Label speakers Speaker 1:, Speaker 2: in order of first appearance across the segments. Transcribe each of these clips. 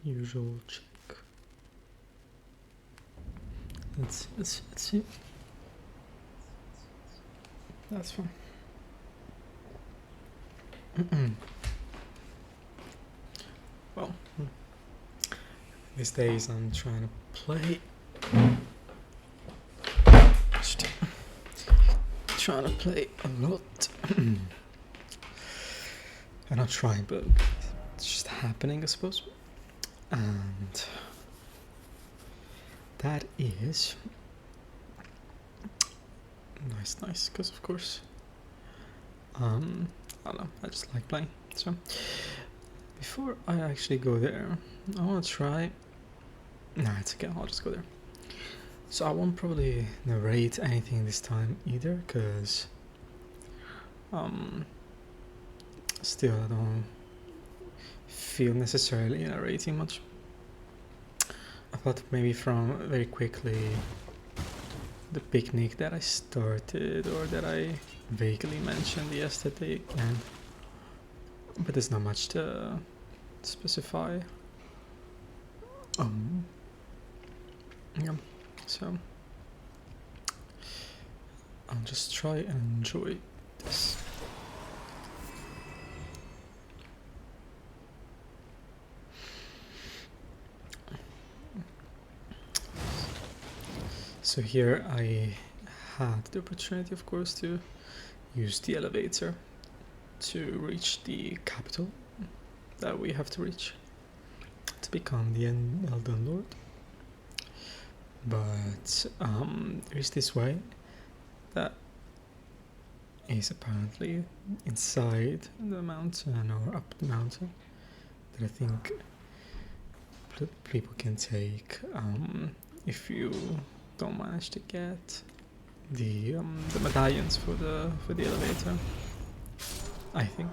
Speaker 1: usual check. Let's see. That's fine. Well, these days I'm trying to play. Trying to play a lot. I'm not trying, but it's just happening, I suppose. And that is nice, because of course, I don't know, I just like playing. So before I actually go there, I want to try. Nah, it's okay. I'll just go there. So I won't probably narrate anything this time either, because still I don't feel necessarily narrating much. I thought maybe from very quickly the picnic that I started, or that I vaguely mentioned yesterday again, but there's not much to specify. Yeah, so I'll just try and enjoy this. So here I had the opportunity, of course, to use the elevator to reach the capital that we have to reach to become the Elden Lord. But there's this way that is apparently inside the mountain, or up the mountain, that I think people can take if you don't manage to get the medallions for the elevator, I think.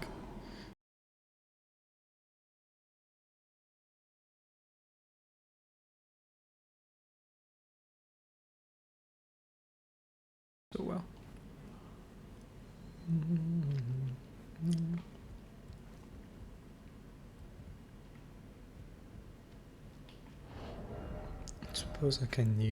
Speaker 1: So well. I suppose I can use.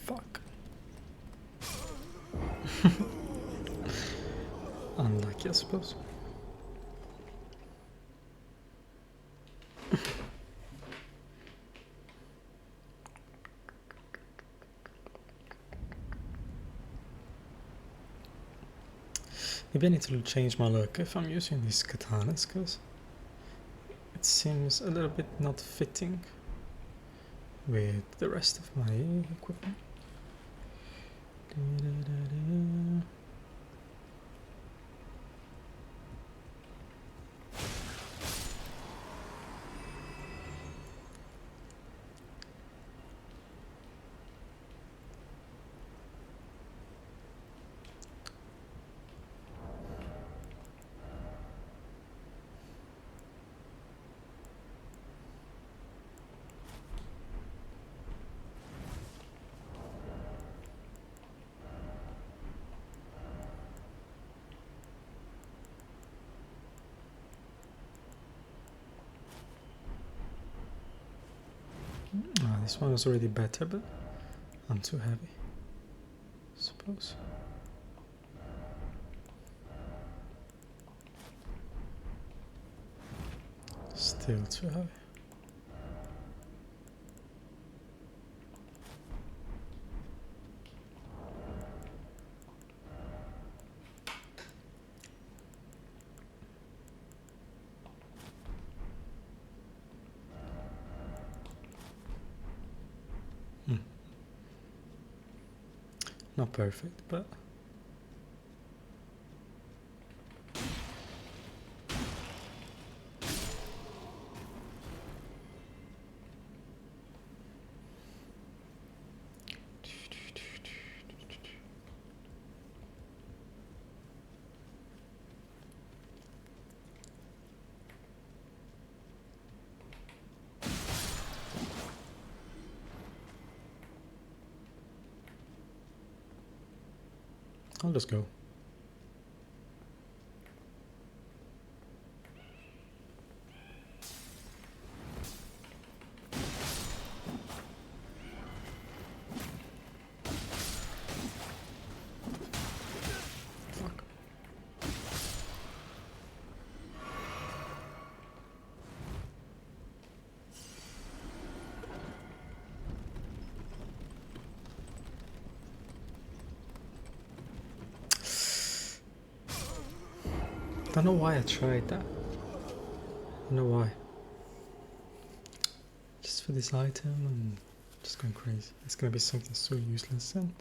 Speaker 1: Fuck. Unlucky, I suppose. Maybe I need to change my look if I'm using these katanas, because it seems a little bit not fitting with the rest of my equipment. This one was already better, but I'm too heavy, I suppose. Still too heavy. Not perfect, but I'll just go. Fuck. Don't know why I tried that. Don't know why. Just for this item and just going crazy. It's gonna be something so useless then.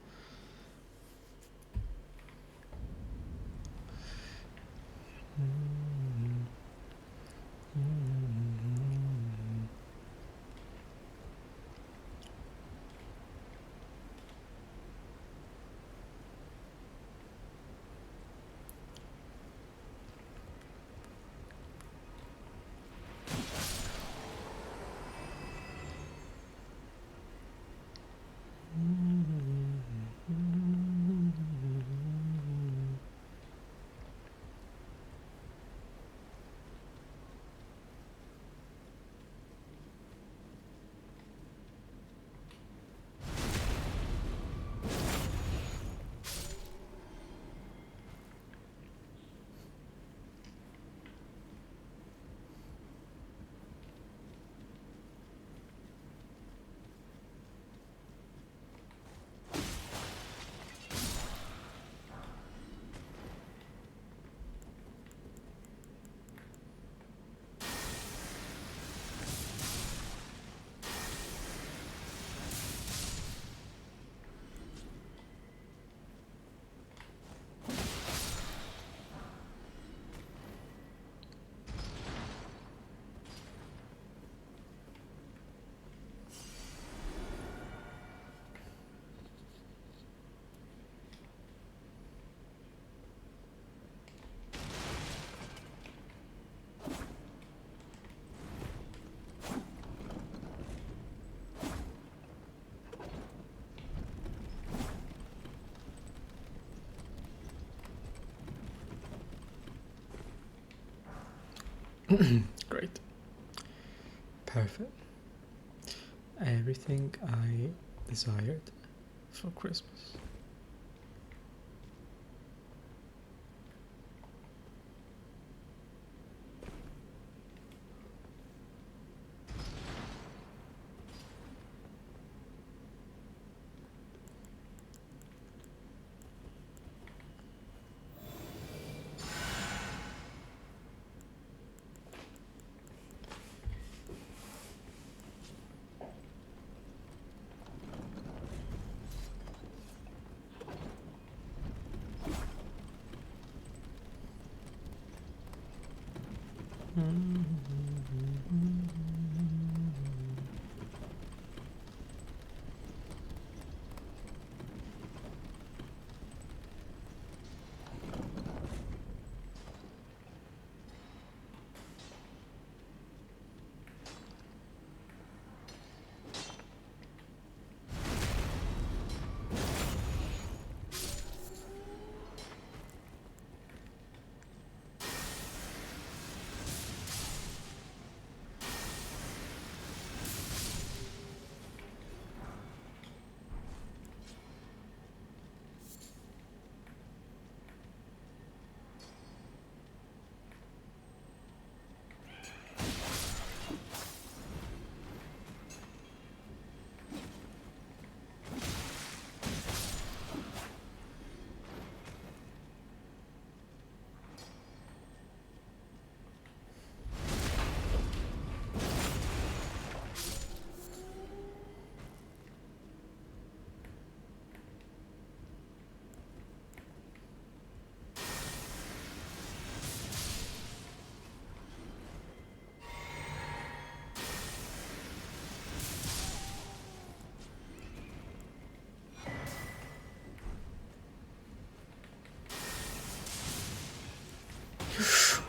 Speaker 1: Great. Perfect. Everything I desired for Christmas.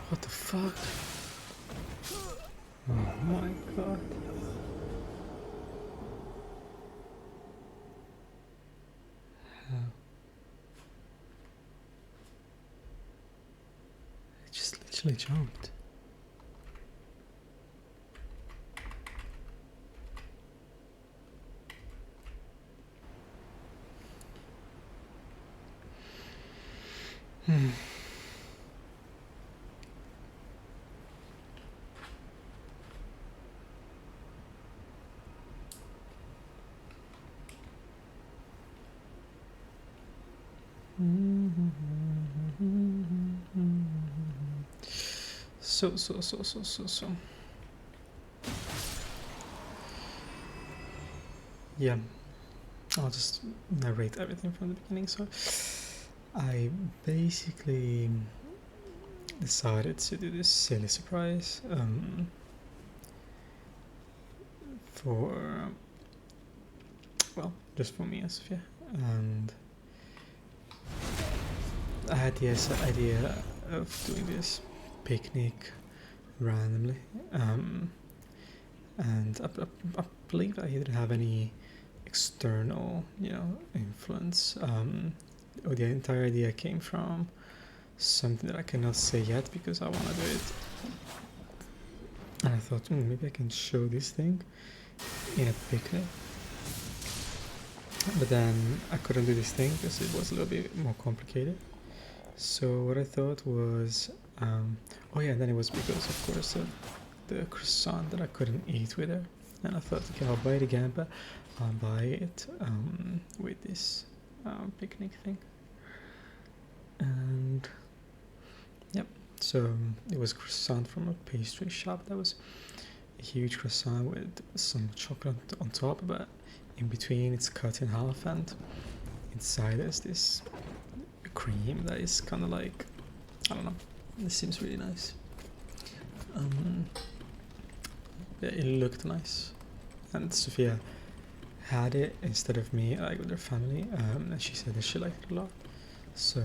Speaker 1: What the fuck? Oh my god. How? actually jumped. So. Yeah, I'll just narrate everything from the beginning. So, I basically decided to do this silly surprise for, well, just for me and Sophia. And I had this idea of doing this picnic randomly. And I believe I didn't have any external, influence. Or the entire idea came from something that I cannot say yet because I want to do it. And I thought, maybe I can show this thing in a picnic. But then I couldn't do this thing because it was a little bit more complicated. So what I thought was, and then it was because, of course, of the croissant that I couldn't eat with her. And I thought, okay, I'll buy it again, but I'll buy it with this picnic thing. And yep, so it was croissant from a pastry shop. That was a huge croissant with some chocolate on top, but in between it's cut in half, and inside there's this cream that is kind of like, I don't know, it seems really nice. Yeah, it looked nice, and Sophia had it instead of me, like with her family, and she said that she liked it a lot, so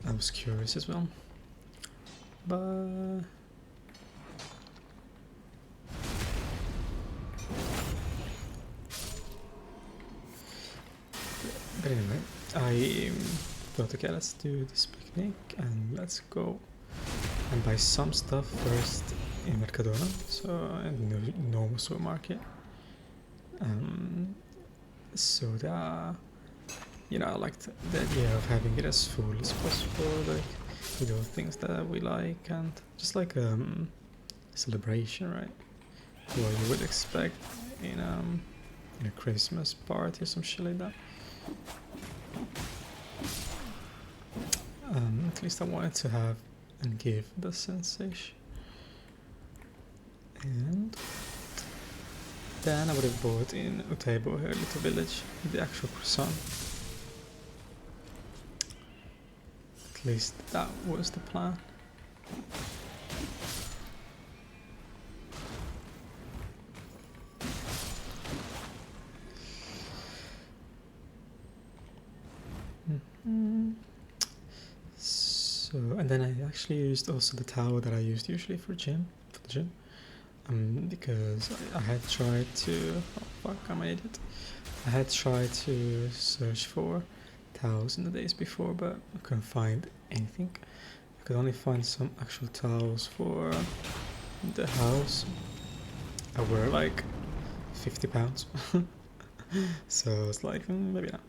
Speaker 1: I was curious as well. But anyway, I thought, okay, let's do this picnic and let's go and buy some stuff first in Mercadona, so in the normal supermarket. So that, I liked the idea of having it as full as possible, like with all things that we like, and just like celebration, right? What you would expect in a Christmas party or some shit like that. At least I wanted to have and give the sensation. And then I would have bought in Utebo, her little village, the actual croissant. At least that was the plan. So, and then I actually used also the towel that I used usually for the gym, because I had tried to, I'm an idiot. I had tried to search for towels in the days before, but I couldn't find anything. I could only find some actual towels for the house. I were like 50 pounds. So I was like, maybe not.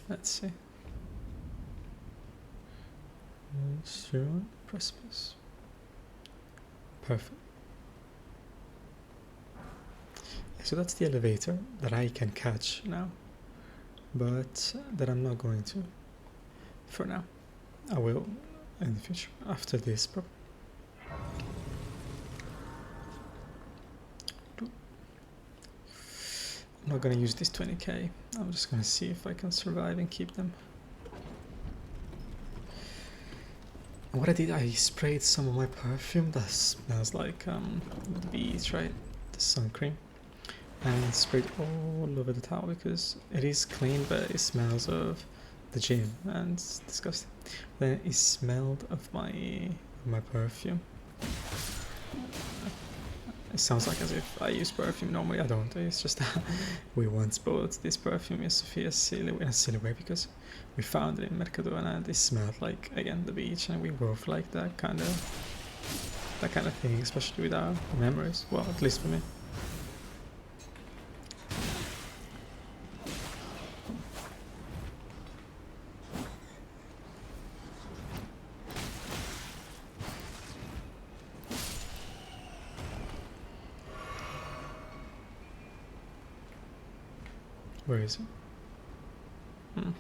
Speaker 1: Let's see. Zero precipice. Perfect. So that's the elevator that I can catch now, but that I'm not going to for now. I will in the future, after this probably. I'm not gonna use this 20k, I'm just gonna see if I can survive and keep them. And what I did, I sprayed some of my perfume that smells like the beach, right? The sun cream. And sprayed all over the towel because it is clean, but it smells of the gym and it's disgusting. Then it smelled of my perfume. It sounds like as if I use perfume. Normally I don't. It's just that we once bought this perfume in Sofia in a silly way because we found it in Mercado and it smelled like, again, the beach, and we both like that kind of thing, especially with our memories. Well, at least for me. Where is it? Hmm.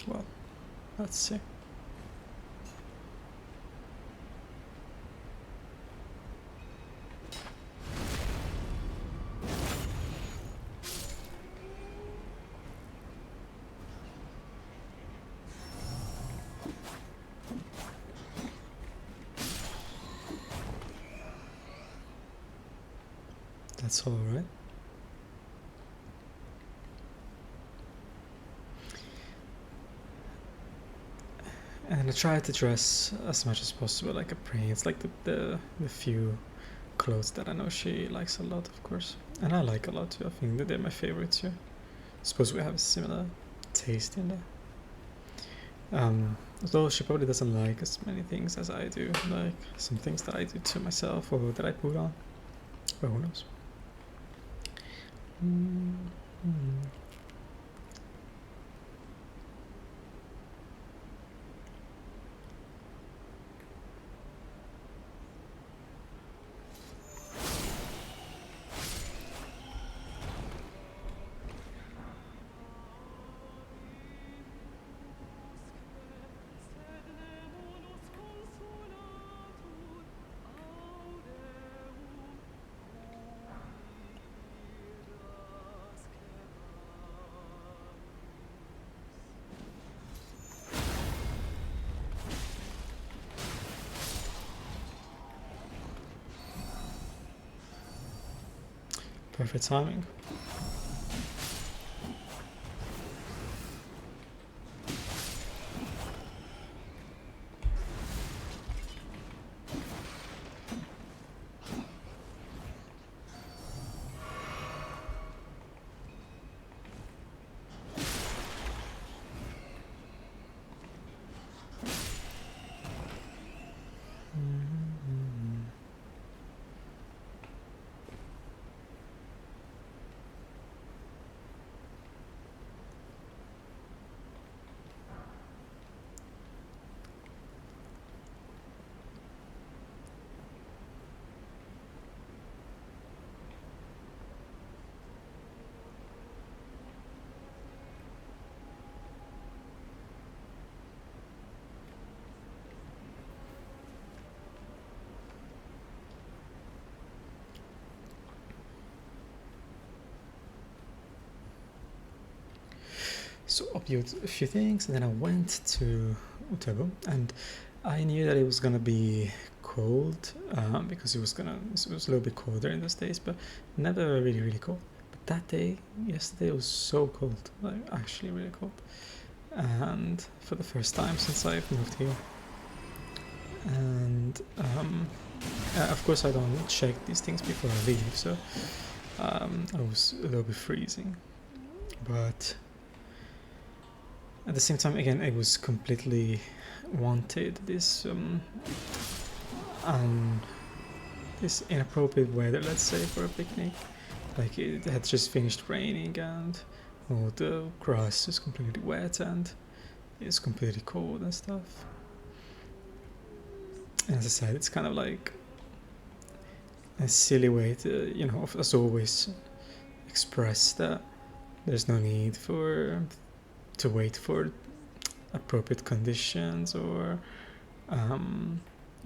Speaker 1: Well, let's see. That's all right. And I try to dress as much as possible like a prince, like the few clothes that I know she likes a lot, of course. And I like a lot too. I think that they're my favorites too. Suppose we have a similar taste in there. Although she probably doesn't like as many things as I do, like some things that I do to myself or that I put on. But who knows? Perfect timing. So I built a few things, and then I went to Utebo, and I knew that it was gonna be cold because it was a little bit colder in those days, but never really cold. But that day, yesterday, it was so cold, like actually really cold, and for the first time since I've moved here. And of course, I don't check these things before I leave, so I was a little bit freezing, but at the same time, again, I was completely wanted this this inappropriate weather, let's say, for a picnic. Like it had just finished raining and all the grass is completely wet and it's completely cold and stuff. And as I said, it's kind of like a silly way to, you know, as always, express that there's no need to wait for appropriate conditions, or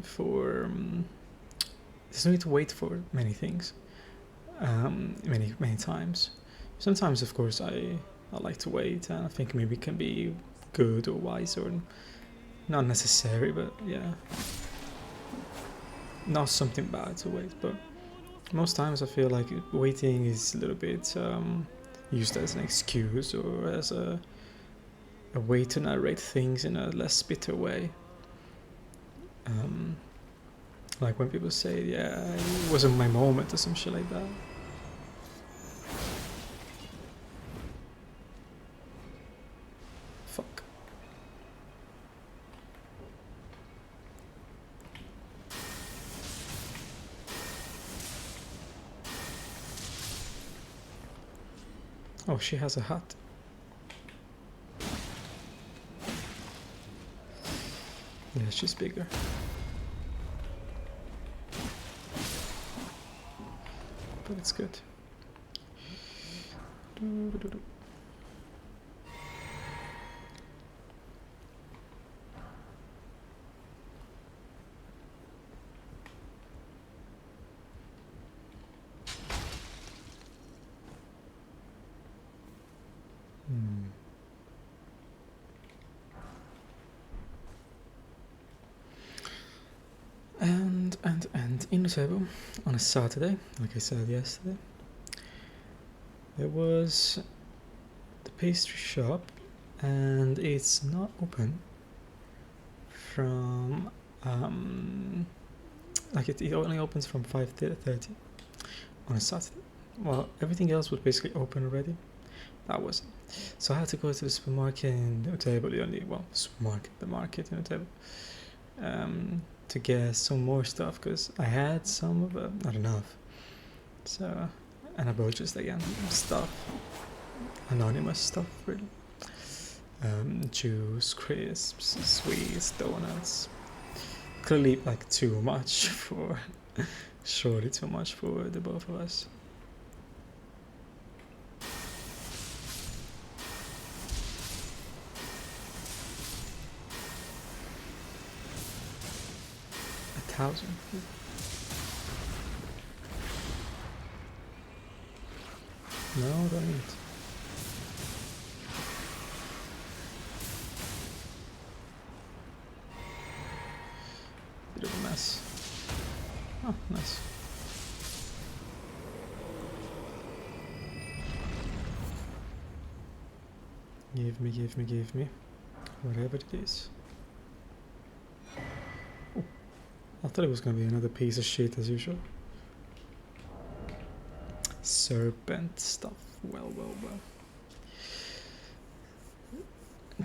Speaker 1: for there's no need to wait for many things, many times. Sometimes, of course, I like to wait, and I think maybe it can be good or wise or not necessary, but yeah, not something bad to wait. But most times I feel like waiting is a little bit used as an excuse, or as a way to narrate things in a less bitter way. Like when people say, yeah, it wasn't my moment or some shit like that. Fuck. Oh, she has a hat. Yeah, she's bigger. But it's good. And in the table on a Saturday, like I said yesterday, there was the pastry shop, and it's not open from like it only opens from 5:30 on a Saturday. Well, everything else was basically open already. That was it. So I had to go to the supermarket in Utebo, the market in Utebo, to get some more stuff, because I had some of it, not enough. So, and I bought just again stuff, anonymous stuff, really. Juice, crisps, sweets, donuts. Clearly, like too much for, surely too much for the both of us. $1,000. No, don't need. Bit of a mess. Oh, nice. Give me. Whatever it is. Oh, I thought it was gonna be another piece of shit as usual. Serpent stuff. Well.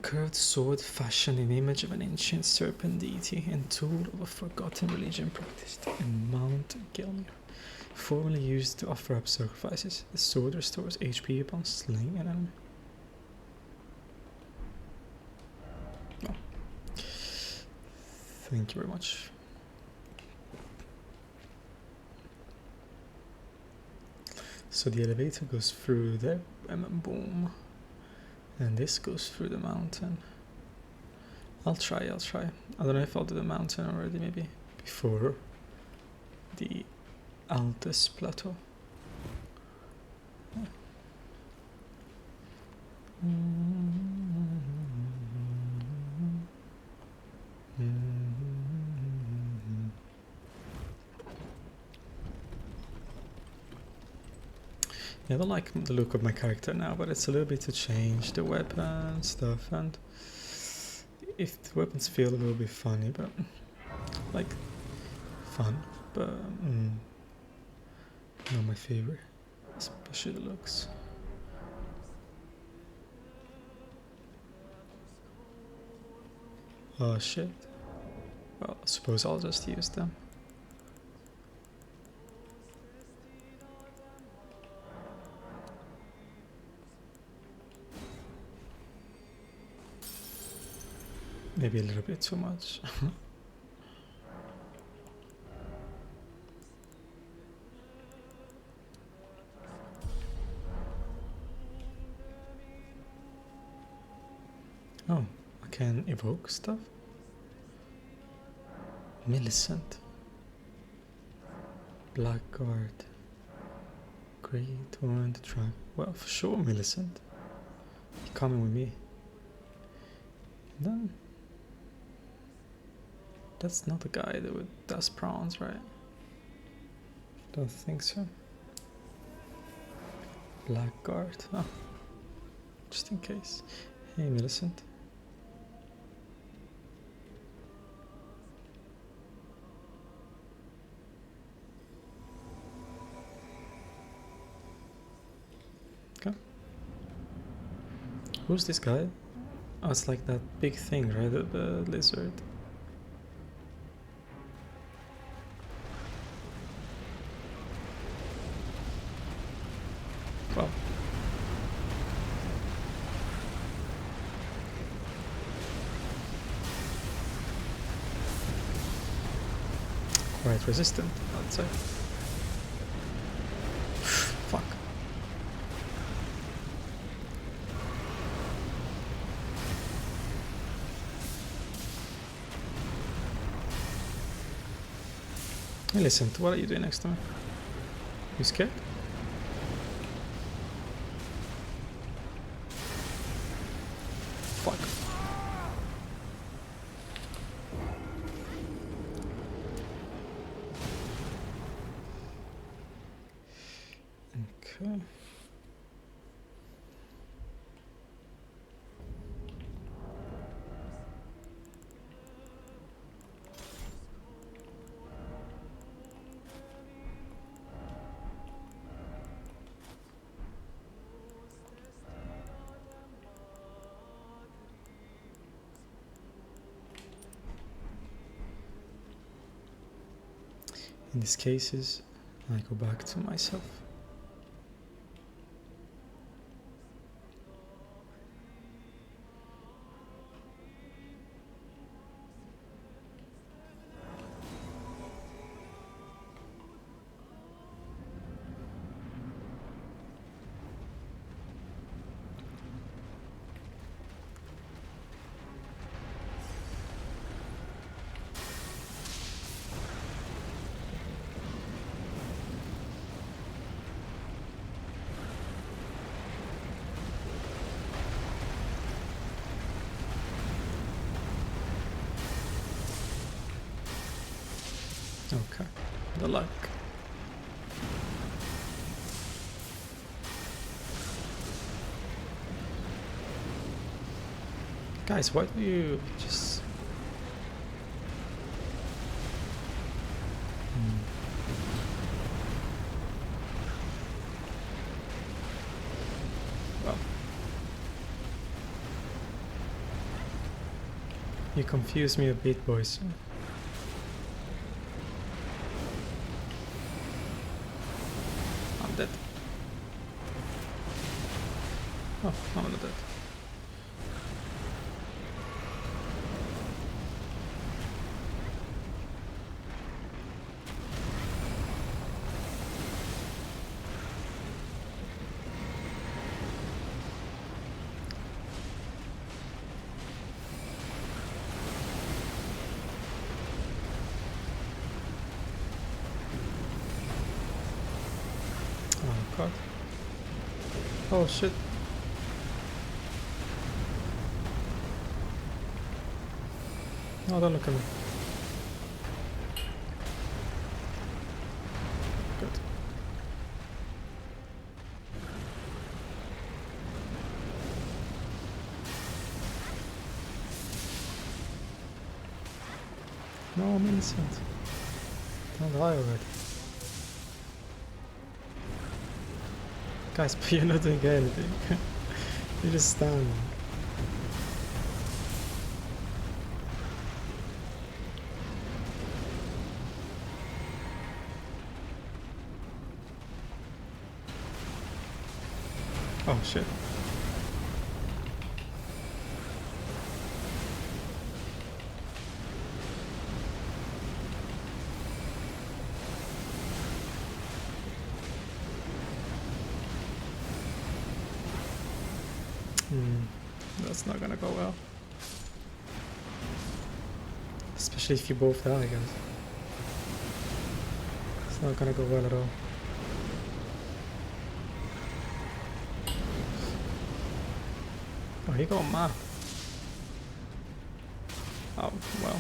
Speaker 1: Curved sword fashioned in image of an ancient serpent deity and tool of a forgotten religion practiced in Mount Gelmir. Formerly used to offer up sacrifices, the sword restores HP upon slaying an enemy. Oh. Thank you very much. So the elevator goes through there, and then boom. And this goes through the mountain. I'll try. I don't know if I'll do the mountain already, maybe before the Altus plateau. Yeah. Yeah, I don't like the look of my character now, but it's a little bit to change the weapon stuff, and if the weapons feel a little bit funny, but like fun, but not my favorite, especially the looks. Oh shit. Well, I suppose I'll just use them. Maybe a little bit too much. can evoke stuff? Millicent. Blackguard. Great one to try. Well, for sure, Millicent. You're coming with me. Then that's not the guy that does prawns, right? Don't think so. Blackguard. Oh, just in case. Hey, Millicent. Okay. Who's this guy? Oh, it's like that big thing, right? The lizard. Well. Quite resistant, I'd say. Fuck. Hey, listen, what are you doing next to me? You scared? Fuck. Okay. In these cases, I go back to myself. Okay, the luck. Guys, why do you just... Well... You confuse me a bit, boys. I'm dead. Oh, I'm not dead. Oh god. Oh shit. No, don't look at me. Good. No, I'm innocent. Don't die already. Guys, but you're not doing anything. You're just standing. Oh shit. That's not gonna go well. Especially if you both die, I guess. It's not gonna go well at all. Oh, he got mad. Oh, well.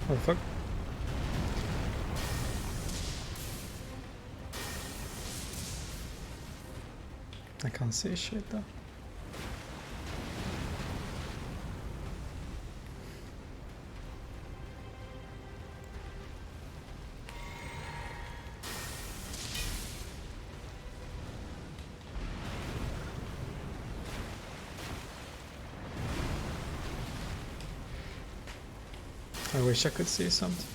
Speaker 1: What the fuck? I can't see shit though. I wish I could see something.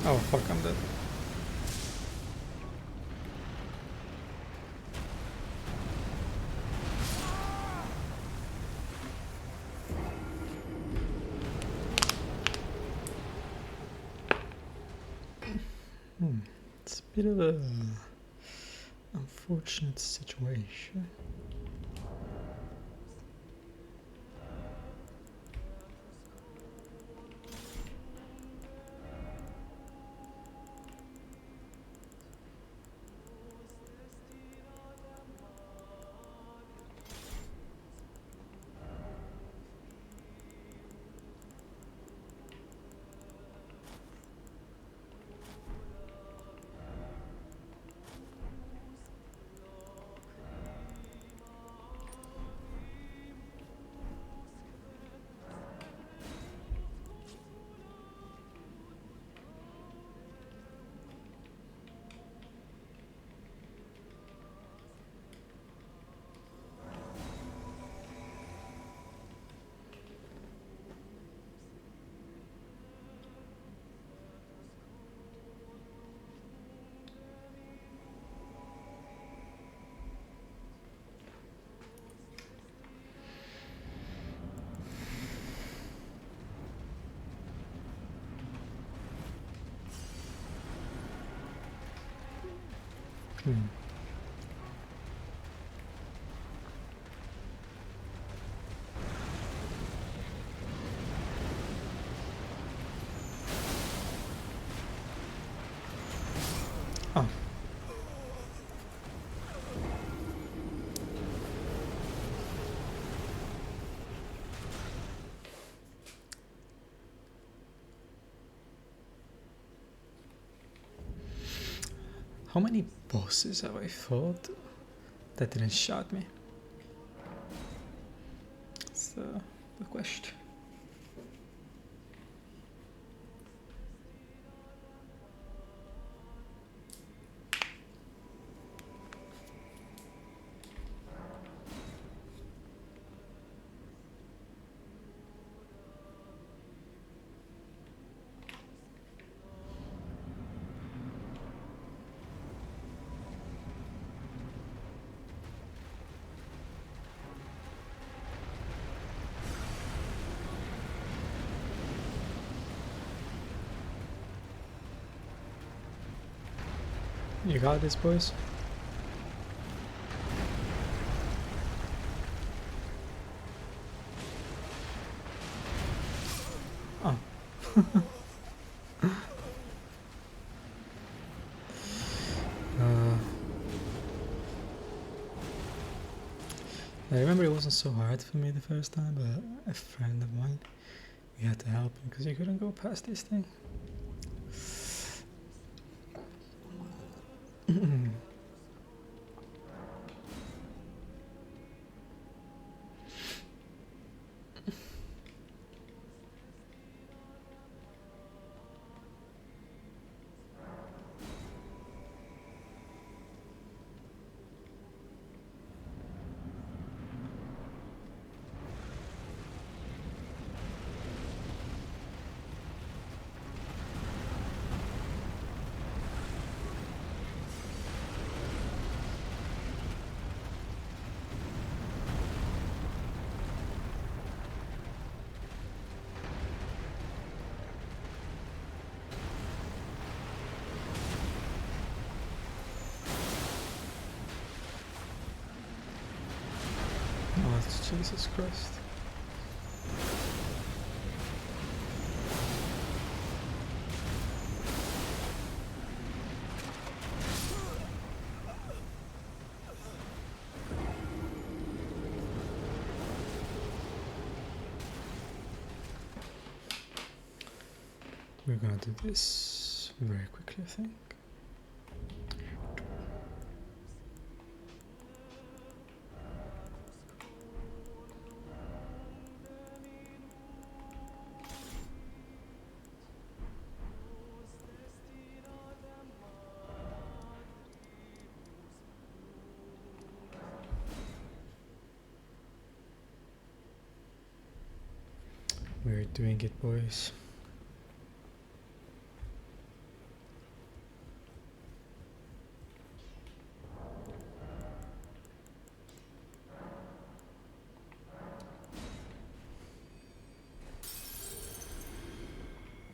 Speaker 1: Oh fuck, I'm dead. It's a bit of a unfortunate situation. Oh. How many bosses have I fought that didn't shot me? That's the question. You got this, boys? Oh. I remember it wasn't so hard for me the first time, but a friend of mine, we had to help him because he couldn't go past this thing. Oh, Jesus Christ. We're gonna do this very quickly, I think. We're doing it, boys.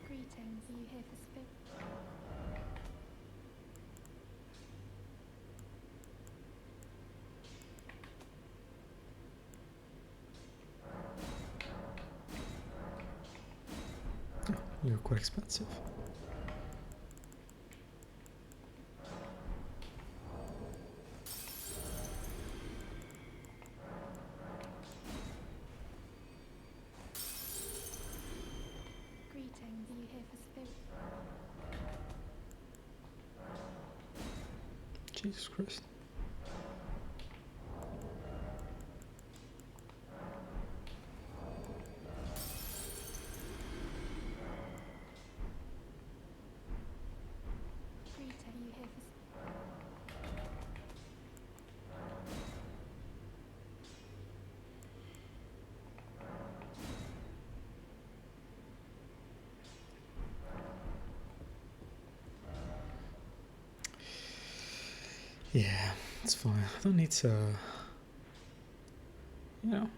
Speaker 2: Greetings, are you here for spirit?
Speaker 1: You're quite expensive.
Speaker 2: Greetings, are you here for spirit?
Speaker 1: Jesus Christ.
Speaker 2: Greetings, are you here for
Speaker 1: Yeah, it's fine. I don't need to, you know,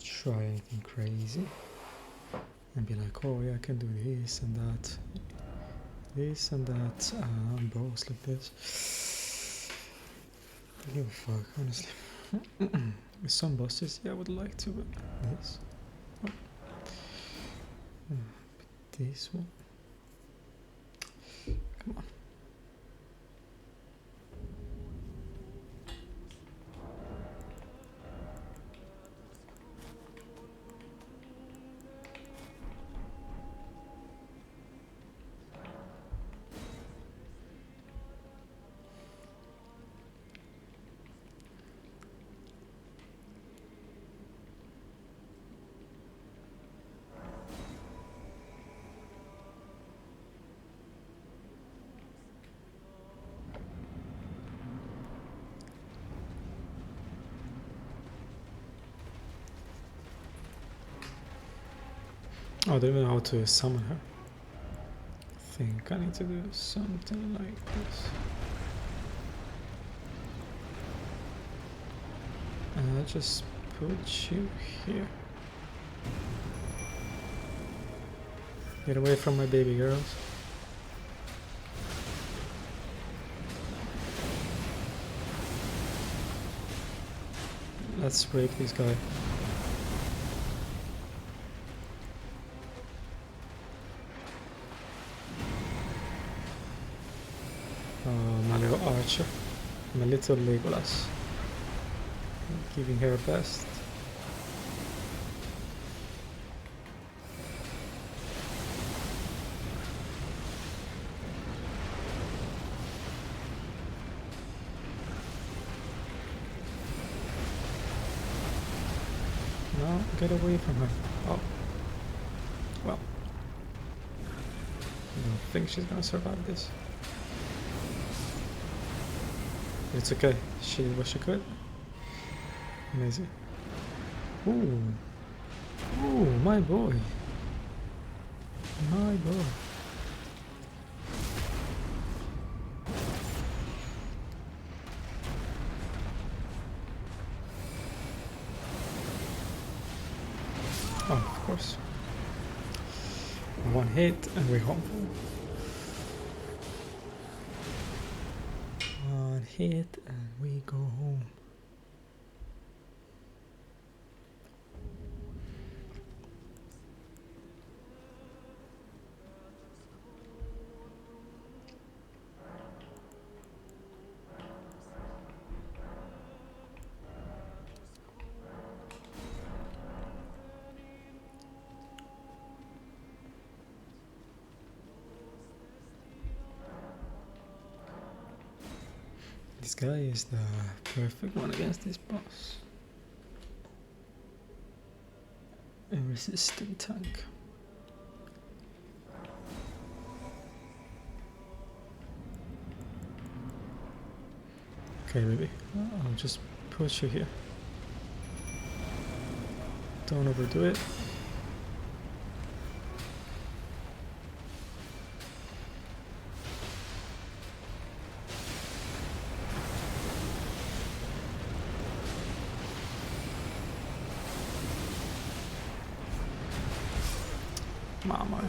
Speaker 1: try anything crazy and be like, oh yeah, I can do this and that, bows like this. I don't give a fuck, honestly. With some bosses, yeah, I would like to, but this, oh. This one, come on. Oh, I don't even know how to summon her. I think I need to do something like this. And I'll just put you here. Get away from my baby girls. Let's rape this guy. My little archer. My little Legolas. Giving her best. No, get away from her. Oh. Well. I don't think she's gonna survive this. It's okay. She did what she could. Amazing. Ooh. Ooh, my boy. My boy. Oh, of course. One hit and we're home. One hit and we go home. This guy is the perfect one against this boss. A resistant tank. Okay, baby, I'll just put you here. Don't overdo it. Mama.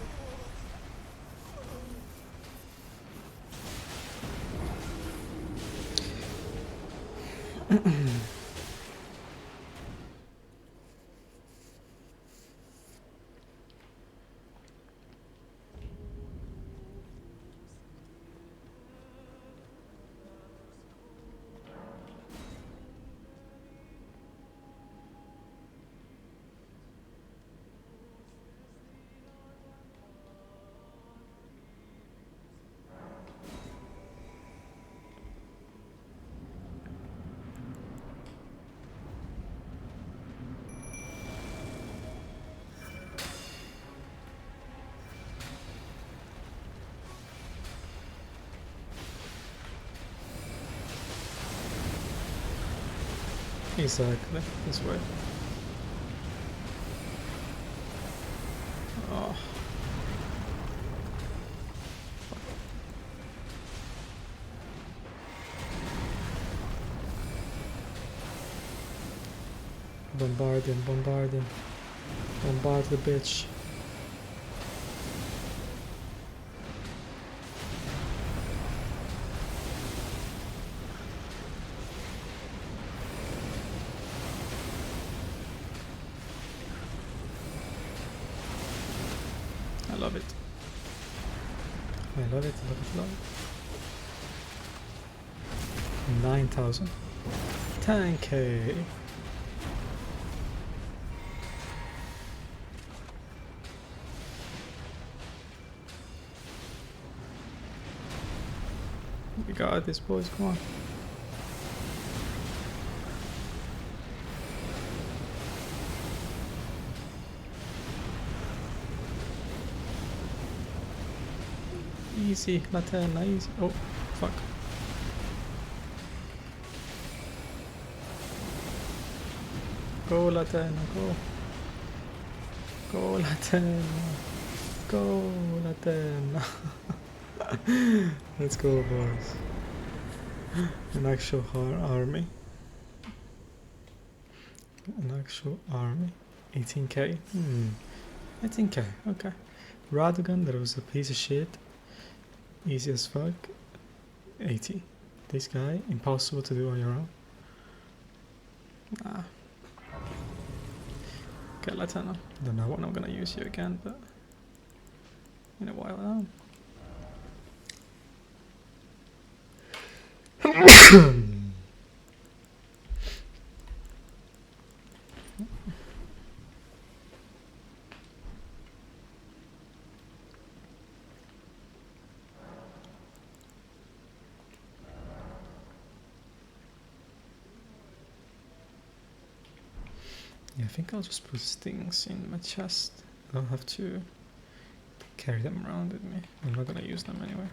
Speaker 1: Exactly, this way. Oh. Bombard him, bombard him. Bombard the bitch. I love it. I love it, love it, love it. 9,000. 10k. We got this, boys, come on. Easy, Laterna, easy. Oh, fuck. Go, Laterna, go. Go, Laterna. Go, Laterna. Let's go, boys. An actual army. An actual army. 18k. 18k, okay. Radogan, that was a piece of shit. Easy as fuck. 80. This guy, impossible to do on your own. Nah. Okay, Laterna. Don't know when I'm gonna use you again, but in a while now. Yeah, I think I'll just put stings in my chest. I don't have to carry them around with me. I'm not gonna use them anyway.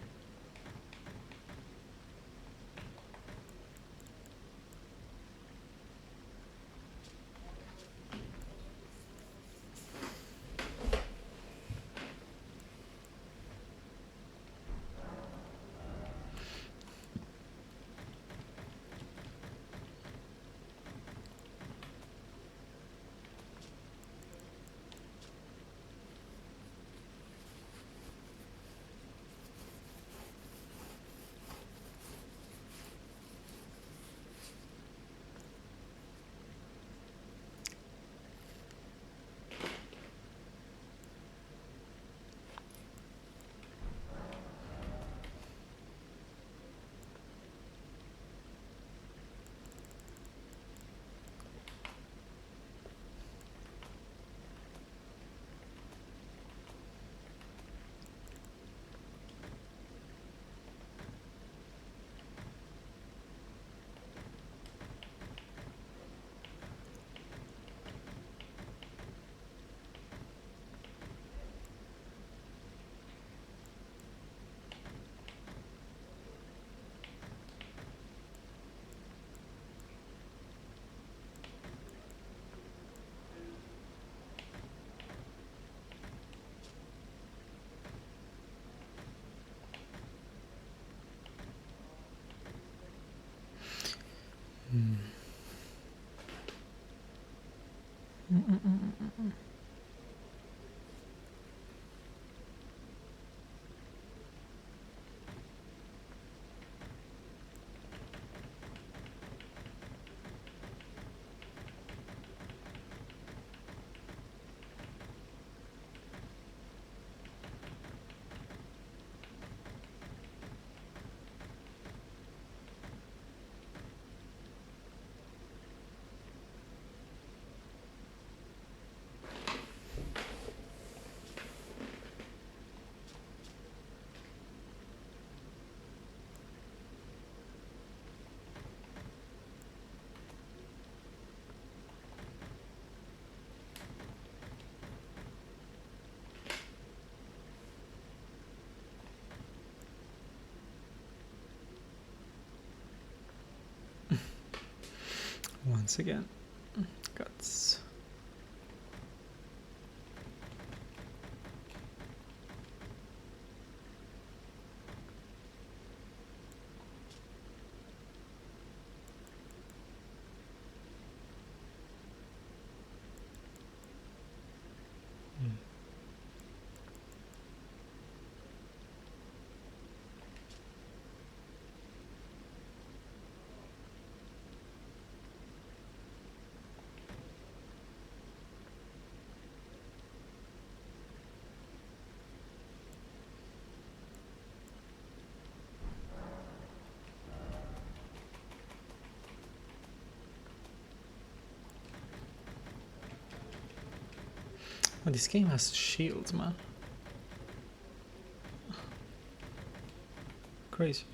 Speaker 1: Once again, guts. Oh, this game has shields, man. Crazy.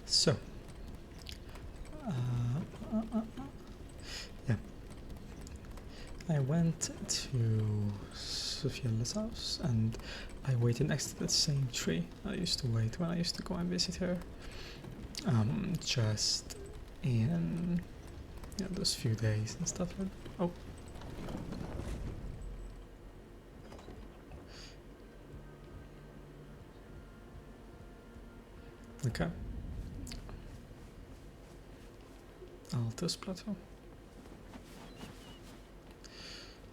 Speaker 1: So, yeah. I went to Sophia's house and I waited next to the same tree I used to wait when I used to go and visit her. Just in those few days and stuff like that. Oh. Okay. Altus Plateau.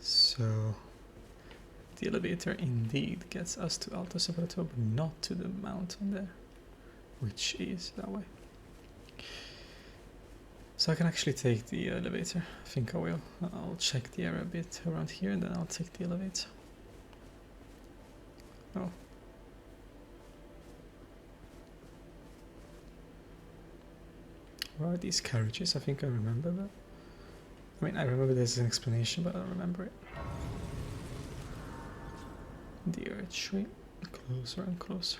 Speaker 1: So the elevator indeed gets us to Altus Plateau, but not to the mountain there, which is that way. So I can actually take the elevator. I think I will. I'll check the area a bit around here and then I'll take the elevator. Oh. Where are these carriages? I think I remember that. I mean, I remember there's an explanation, but I don't remember it. The earth tree, closer and closer.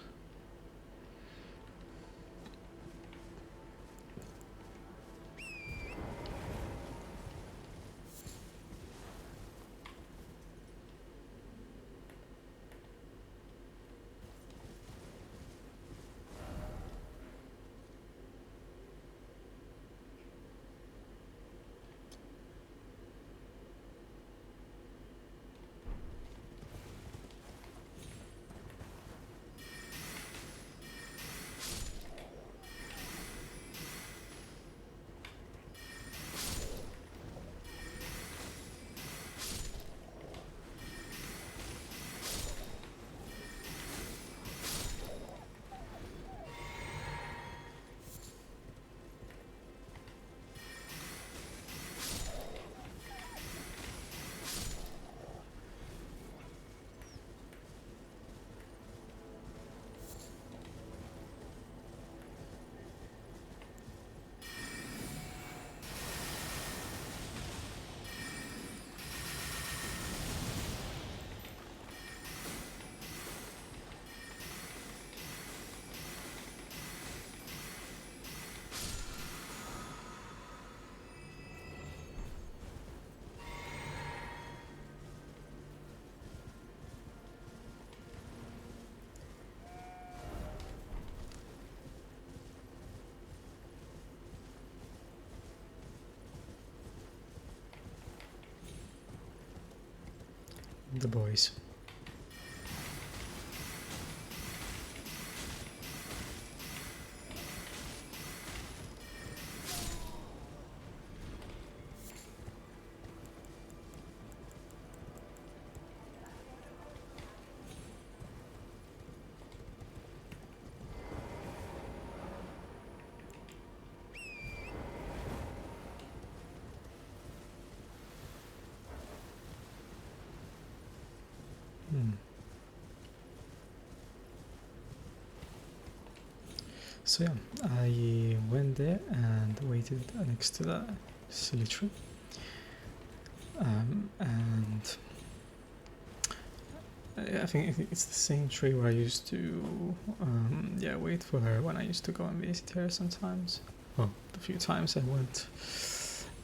Speaker 1: The boys. So yeah, I went there and waited next to that silly tree. And I think it's the same tree where I used to wait for her when I used to go and visit her sometimes. Well, the few times I went.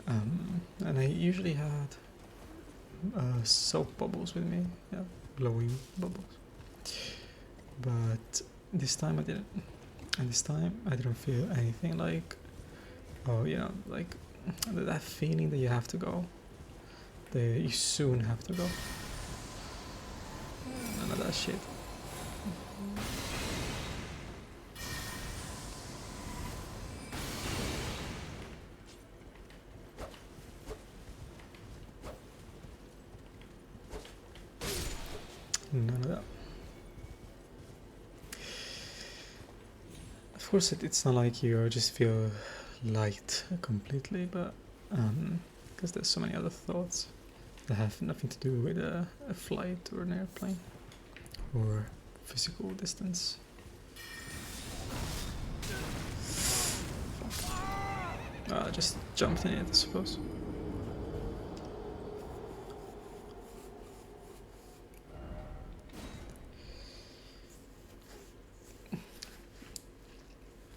Speaker 1: And I usually had soap bubbles with me, blowing bubbles. But this time I didn't. And this time I didn't feel anything like, like that feeling that you have to go, that you soon have to go. None of that shit. None of that. Of course, it's not like you just feel light completely, but because there's so many other thoughts that have nothing to do with a flight or an airplane or physical distance. I just jumped in it, I suppose.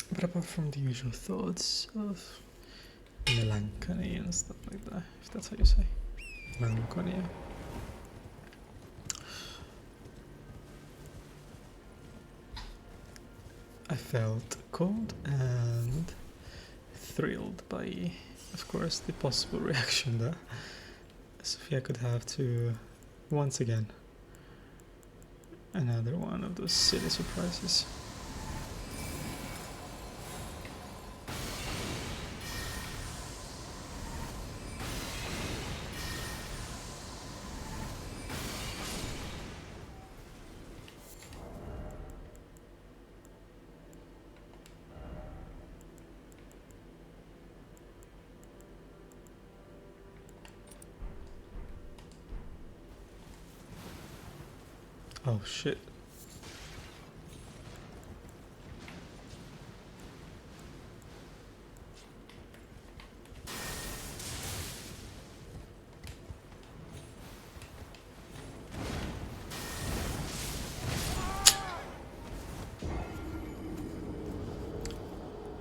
Speaker 1: But apart from the usual thoughts of melancholy and stuff like that, if that's how you say, Melancholia. I felt cold and thrilled by, of course, the possible reaction that Sophia could have to, once again, another one of those silly surprises. Oh shit.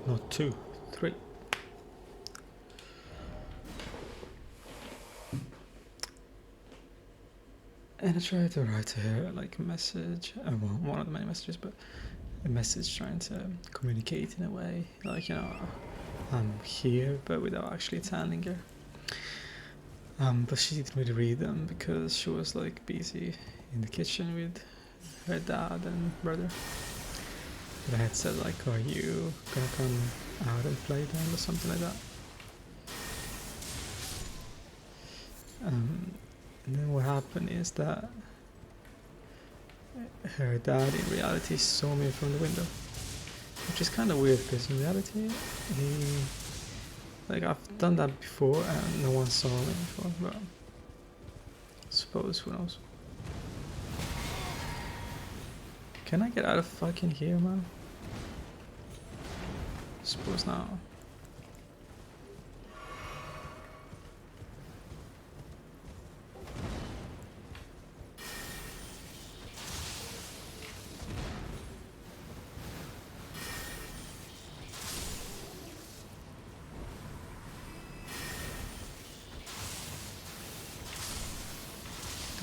Speaker 1: Not 2, 3. And I tried to write to her like a message, well, one of the many messages, but a message trying to communicate in a way, like, you know, I'm here, but without actually telling her. But she didn't really read them because she was like busy in the kitchen with her dad and brother. But I had said like, are you gonna come out and play then or something like that? And then what happened is that her dad in reality saw me from the window, which is kind of weird because in reality he, like, I've done that before and no one saw me before, but I suppose, who knows. Can I get out of fucking here, man? Suppose now.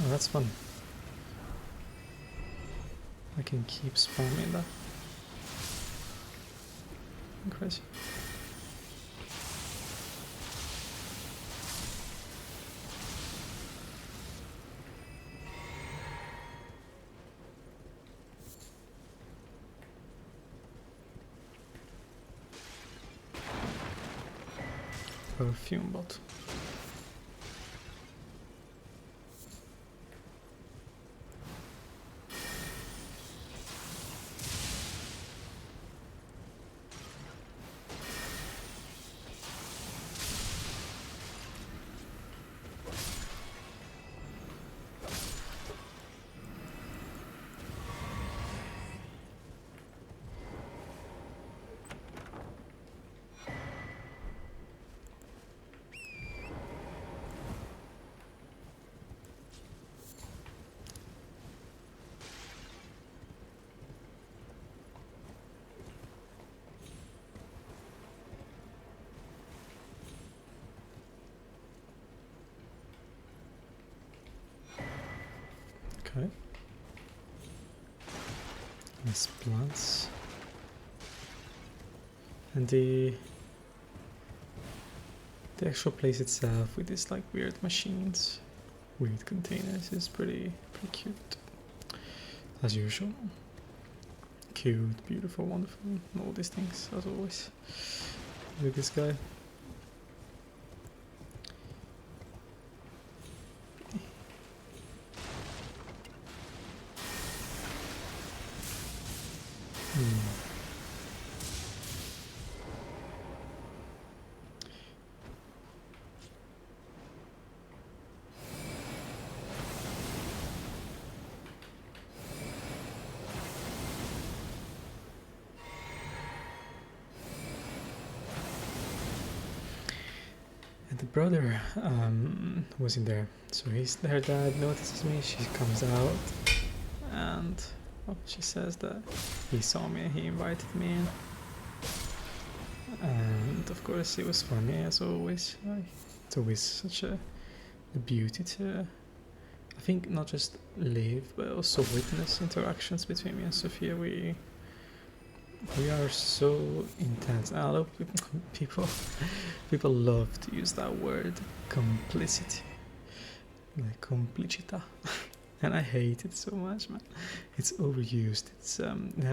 Speaker 1: Oh, that's fun. I can keep spamming that. Crazy. Perfume bot. Okay. Nice plants. And the actual place itself with these like weird machines, weird containers is pretty cute. As usual. Cute, beautiful, wonderful, all these things as always. Look at this guy. And the brother was in there, so her dad notices me, she comes out, and she says that he saw me, he invited me in. And of course it was funny as always. It's always such a the beauty to, I think, not just live but also witness interactions between me and Sophia. We are so intense. I love people. People love to use that word, complicity, like complicita, and I hate it so much, man. It's overused.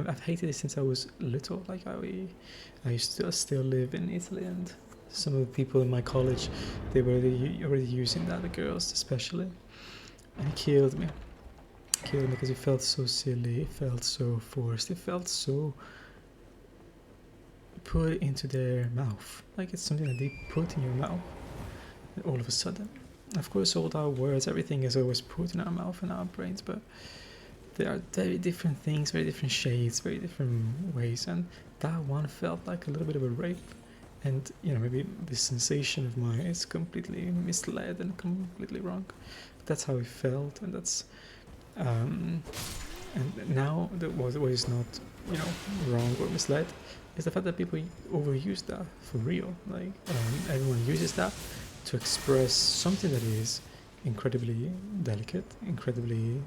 Speaker 1: I've hated it since I was little. Like I used to still live in Italy, and some of the people in my college, they were already using that, the girls especially, and it killed me. Because it felt so silly. It felt so forced. It felt so put into their mouth. Like it's something that they put in your mouth all of a sudden. Of course, all our words, everything is always put in our mouth and our brains, but there are very different things, very different shades, very different ways, and that one felt like a little bit of a rape. And maybe the sensation of mine is completely misled and completely wrong. But that's how it felt, and that's and now what is not wrong or misled is the fact that people overuse that for real. Like everyone uses that to express something that is incredibly delicate, incredibly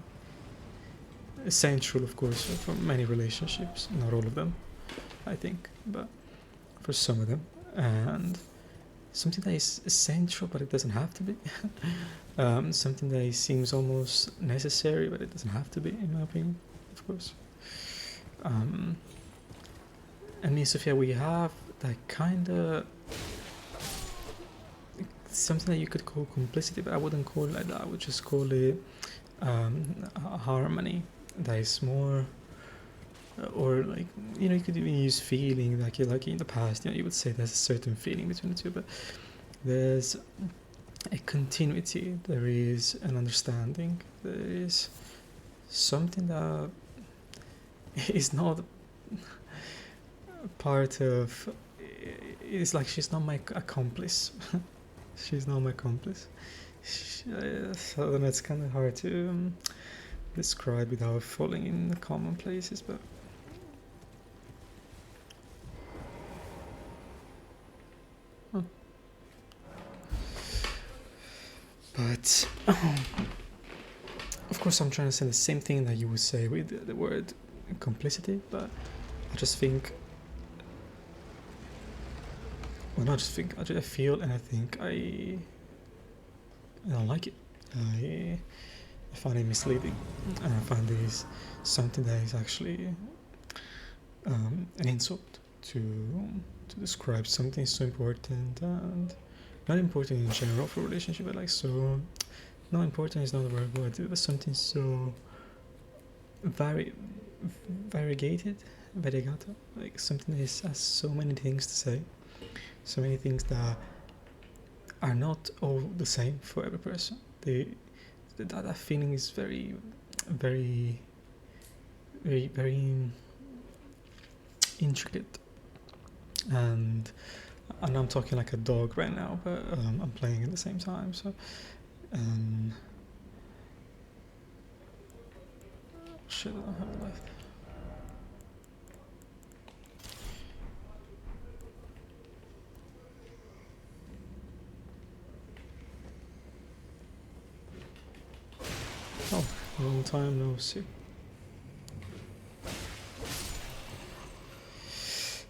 Speaker 1: essential, of course, for many relationships. Not all of them, I think, but for some of them, and something that is essential, but it doesn't have to be. Something that seems almost necessary, but it doesn't have to be, in my opinion, of course. And me and Sophia, we have that kind of something that you could call complicity, but I wouldn't call it like that. I would just call it a harmony that is more, or like you could even use feeling, like in the past, you would say there's a certain feeling between the two, but there's a continuity. There is an understanding. There is something that is not part of. It's like she's not my accomplice. She's not my accomplice. So that's kind of hard to describe without falling in the commonplaces, but of course I'm trying to say the same thing that you would say with the word complicity, but I just think, well, not just think, I feel and I think I don't like it. I find it misleading, and I find this something that is actually an insult to describe something so important, and not important in general for a relationship, but like so not important is not the right word, but something so variegated, like something that has so many things to say, so many things that are not all the same for every person. That feeling is very, very, very, very intricate, and I'm talking like a dog right now, but I'm playing at the same time. So, shit, I don't have left. Oh, long time no see.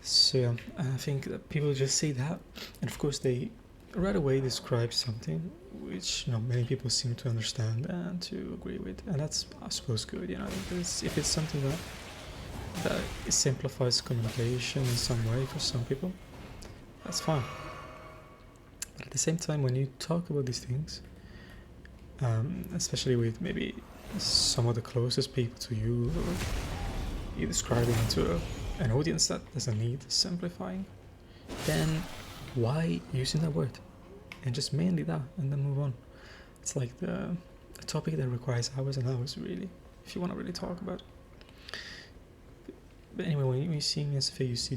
Speaker 1: So yeah, I think that people just say that, and of course they right away describe something which many people seem to understand and to agree with, and that's, I suppose, good. If it's something that simplifies communication in some way for some people, that's fine. But at the same time, when you talk about these things, especially with maybe some of the closest people to you, or you describing it to an audience that doesn't need simplifying, then why using that word? And just mainly that, and then move on. It's like a topic that requires hours and hours, really, if you want to really talk about it. But anyway, when you see me and Sophia, you see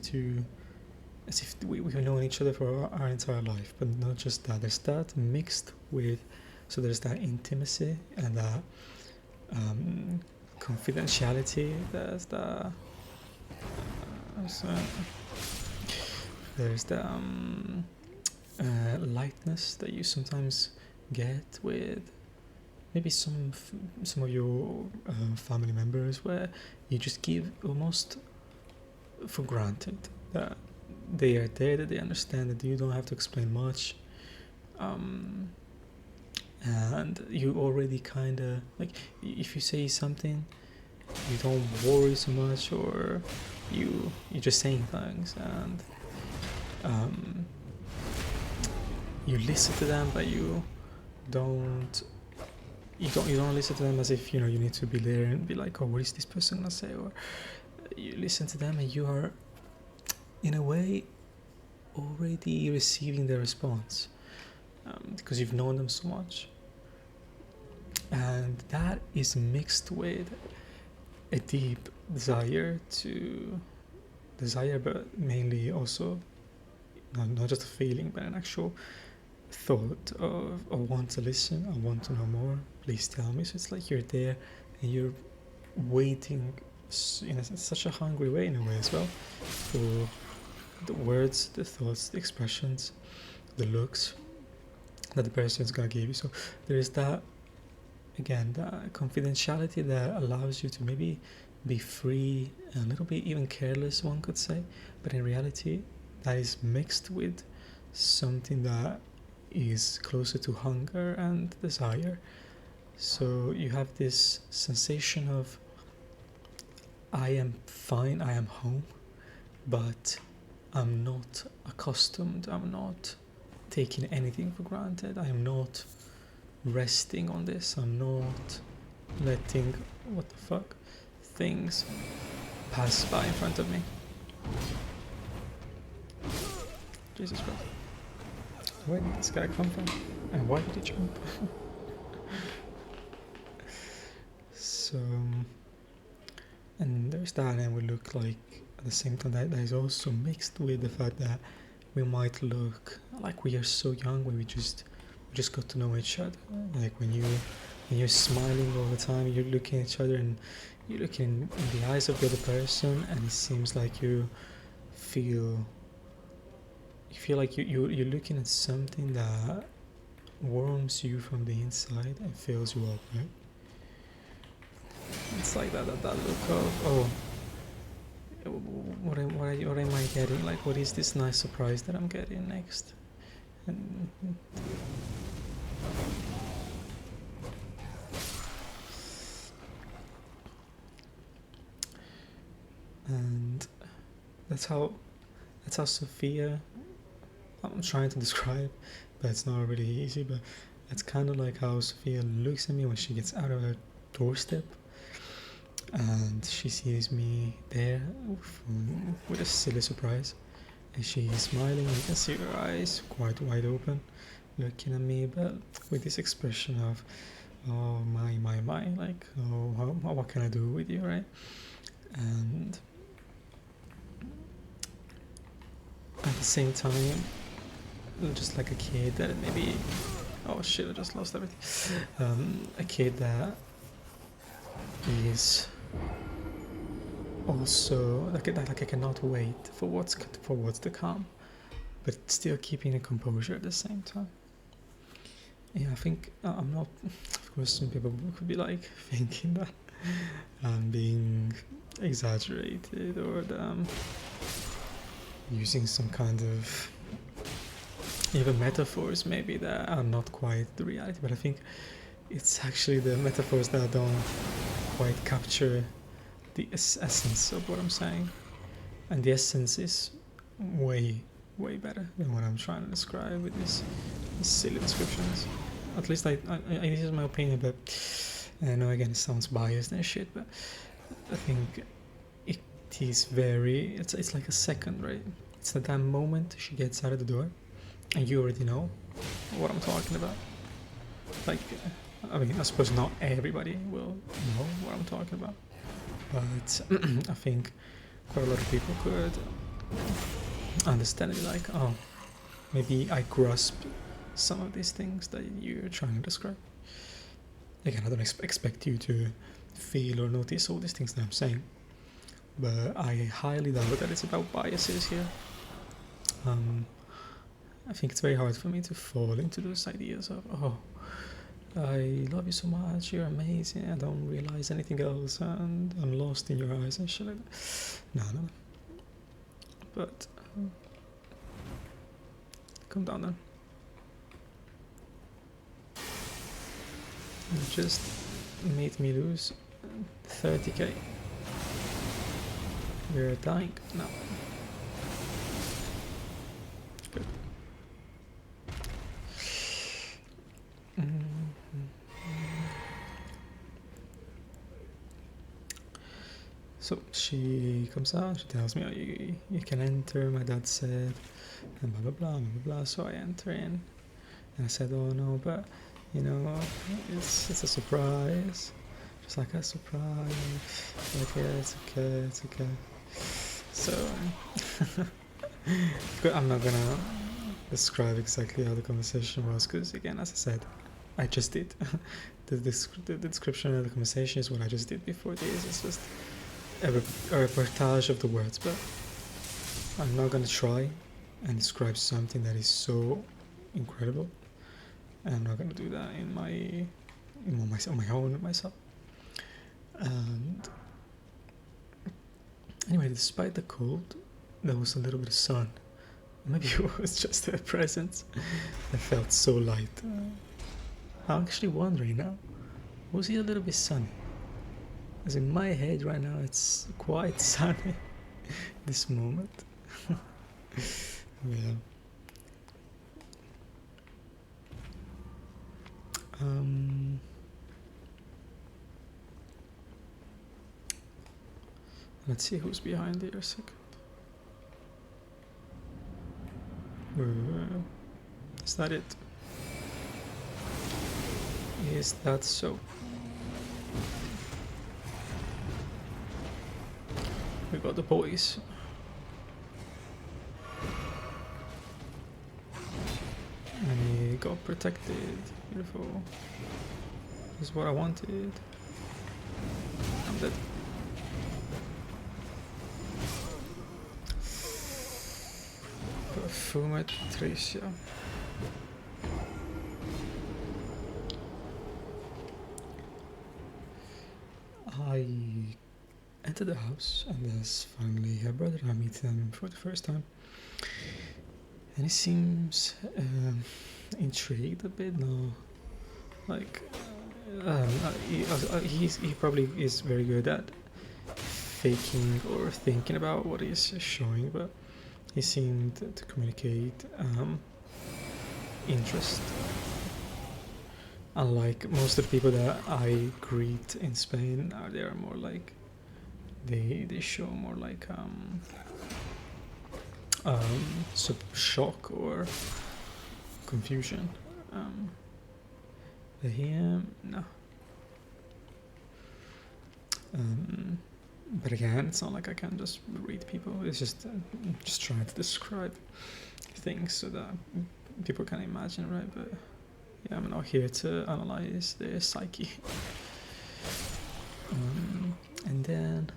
Speaker 1: as if we've known each other for our entire life, but not just that. There's that mixed with, so there's that intimacy and that confidentiality. There's the there's the lightness that you sometimes get with maybe some of your family members, where you just give almost for granted that they are there, that they understand, that you don't have to explain much, and you already kind of like, if you say something, you don't worry so much, or you're just saying things, and you listen to them, but you don't listen to them as if you need to be there and be like, oh, what is this person gonna say? Or you listen to them and you are in a way already receiving their response, because you've known them so much, and that is mixed with a deep desire, but mainly also not just a feeling, but an actual thought of, I want to listen, I want to know more, please tell me. So it's like you're there and you're waiting in such a hungry way, in a way as well, for the words, the thoughts, the expressions, the looks that the person is gonna give you. So there is that, again, that confidentiality that allows you to maybe be free, a little bit even careless, one could say, but in reality that is mixed with something that is closer to hunger and desire. So you have this sensation of, I am fine, I am home, but I'm not accustomed, I'm not taking anything for granted, I am not resting on this, I'm not letting, what the fuck, things pass by in front of me. Jesus Christ. Where did this guy come from? And why did he jump? So, and there's that, and we look like, at the same time, that is also mixed with the fact that we might look like we are so young, when we just got to know each other. Like when you're smiling all the time, you're looking at each other and you're looking in the eyes of the other person, and it seems like you feel like you're looking at something that warms you from the inside and fills you up, right? It's like that look of, oh, what am I getting? Like, what is this nice surprise that I'm getting next? And that's how Sophia, I'm trying to describe, but it's not really easy, but it's kind of like how Sophia looks at me when she gets out of her doorstep and she sees me there with a silly surprise, and she's smiling, and you can see her eyes quite wide open looking at me, but with this expression of, oh my, like, oh, what can I do with you, right? And at the same time, just like a kid that maybe, oh shit, I just lost everything. A kid that is also like I cannot wait for what's to come, but still keeping a composure at the same time. Yeah, I think I'm not. Of course, some people could be like thinking that I'm being exaggerated, or that I'm using some kind of even metaphors maybe that are not quite the reality, but I think it's actually the metaphors that don't quite capture the essence of what I'm saying, and the essence is way better than what I'm trying to describe with these silly descriptions. At least I this is my opinion, but I know again it sounds biased and shit, but I think it is very, it's like a second, right? It's at that moment she gets out of the door and you already know what I'm talking about. Like, I mean, I suppose not everybody will know what I'm talking about, but I think quite a lot of people could understand it, like, oh, maybe I grasp some of these things that you're trying to describe. Again, I don't expect you to feel or notice all these things that I'm saying, but I highly doubt that it's about biases here. I think it's very hard for me to fall into those ideas of, oh, I love you so much, you're amazing, I don't realize anything else, and I'm lost in your eyes and shit like that. No. But, calm down then. You just made me lose 30k. You're dying? No. Good. So she comes out, she tells me, oh, you can enter, my dad said, and blah blah blah blah blah. So I enter in, and I said, oh no, but you know, it's a surprise. Just like a surprise. Like, yeah, it's okay. So I'm not gonna describe exactly how the conversation was, because again, as I said, I just did. The description of the conversation is what I just did before this. It's just a reportage of the words, but I'm not gonna try and describe something that is so incredible. And I'm not gonna do that on my own myself. And anyway, despite the cold, there was a little bit of sun. Maybe it was just a presence. I felt so light. I'm actually wondering now, was it a little bit sunny? As in my head right now, it's quite sunny this moment. Yeah. Let's see who's behind here a second. Is that it? Is that so? We got the boys. And he got protected. Beautiful. This is what I wanted. I'm dead. Perfumetricia. I entered the house, and there's finally a brother. I meet him for the first time, and he seems intrigued a bit now. Like, he probably is very good at faking or thinking about what he's showing, but he seemed to communicate interest. Unlike most of the people that I greet in Spain, they are more like they show more like shock or confusion. But here, no. But again, it's not like I can just read people. It's just trying to describe things so that people can imagine, right? But yeah, I'm not here to analyze their psyche. And then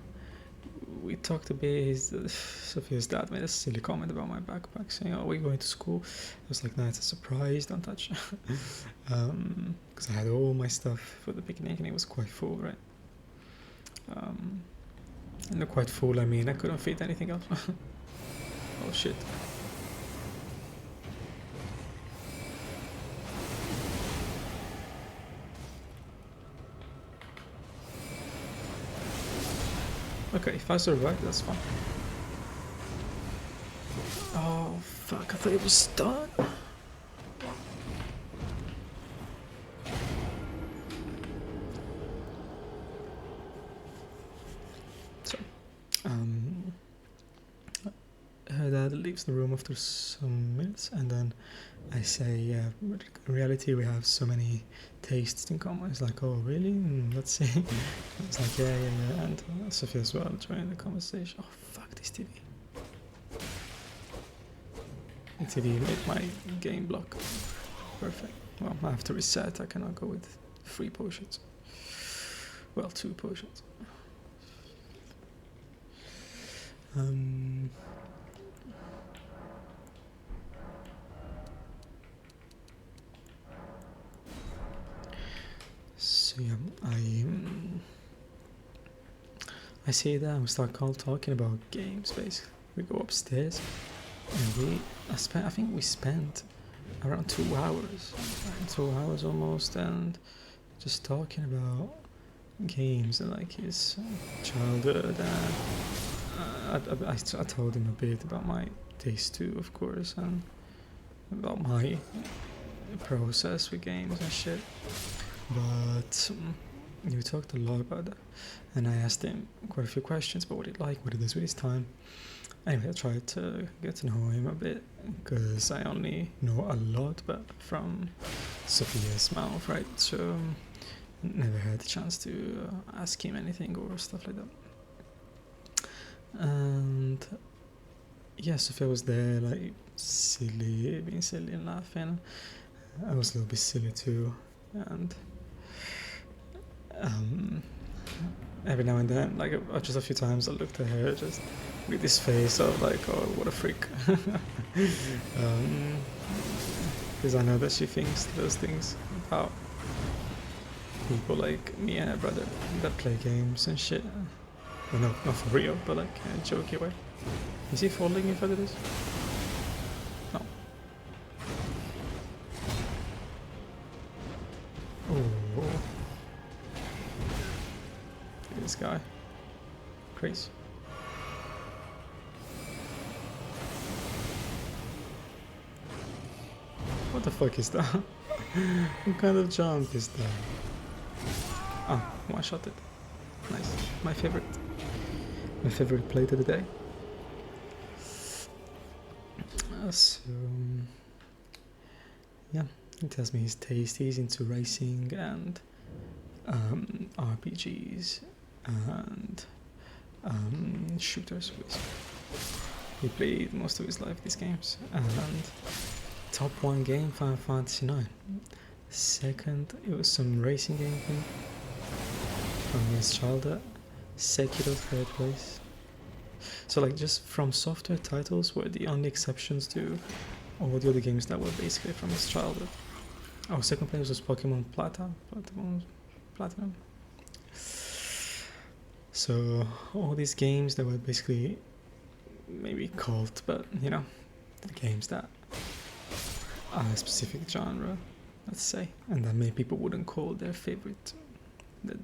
Speaker 1: we talked a bit. Sophia's dad made a silly comment about my backpack, saying, "Oh, we're going to school." I was like, "No, it's a surprise. Don't touch." Because I had all my stuff for the picnic, and it was quite full, right? And quite full, I mean, I couldn't fit anything else. Oh shit. Okay, if I survive, that's fine. Oh fuck, I thought it was done. So, her dad leaves the room after some minutes, and then I say, yeah, in reality we have so many tastes in common. It's like, oh really? Let's see. It's like, yeah. And Sophia as well joining the conversation. Oh fuck this TV. The TV made my game block. Perfect. Well, I have to reset. I cannot go with 3 potions. Well, 2 potions. yeah, I say that we start talking about games. Basically, we go upstairs and I think we spent around 2 hours, 2 hours almost, and just talking about games and like his childhood. And I told him a bit about my taste too, of course, and about my process with games and shit. But we talked a lot about that, and I asked him quite a few questions about what he liked, what he does with his time. Anyway, I tried to get to know him a bit because I only know a lot but from Sophia's mouth, right? So never had the chance to ask him anything or stuff like that. And yeah, Sophia was there, like silly, being silly and laughing. I was a little bit silly too, and every now and then, like just a few times, I looked at her just with this face of like, oh, what a freak. Because I know that she thinks those things about people like me and her brother that play games and shit. Well, no, not for real, but like in a jokey way. Is he falling if I do this? No. Oh. This guy. Crazy. What the fuck is that? What kind of jump is that? Oh, one shot it. Nice. My favorite. My favorite plate of the day. So, yeah, he tells me his taste. He's into racing and RPGs and shooters. He played most of his life these games. And top one game, Final Fantasy IX. Second, it was some racing game thing from his childhood. Sekiro, third place. So like just From Software titles were the only exceptions to all the other games that were basically from his childhood. Oh, second place was Pokemon Platinum. So all these games that were basically maybe cult, but you know, the games that are a specific genre, let's say, and that many people wouldn't call their favorite,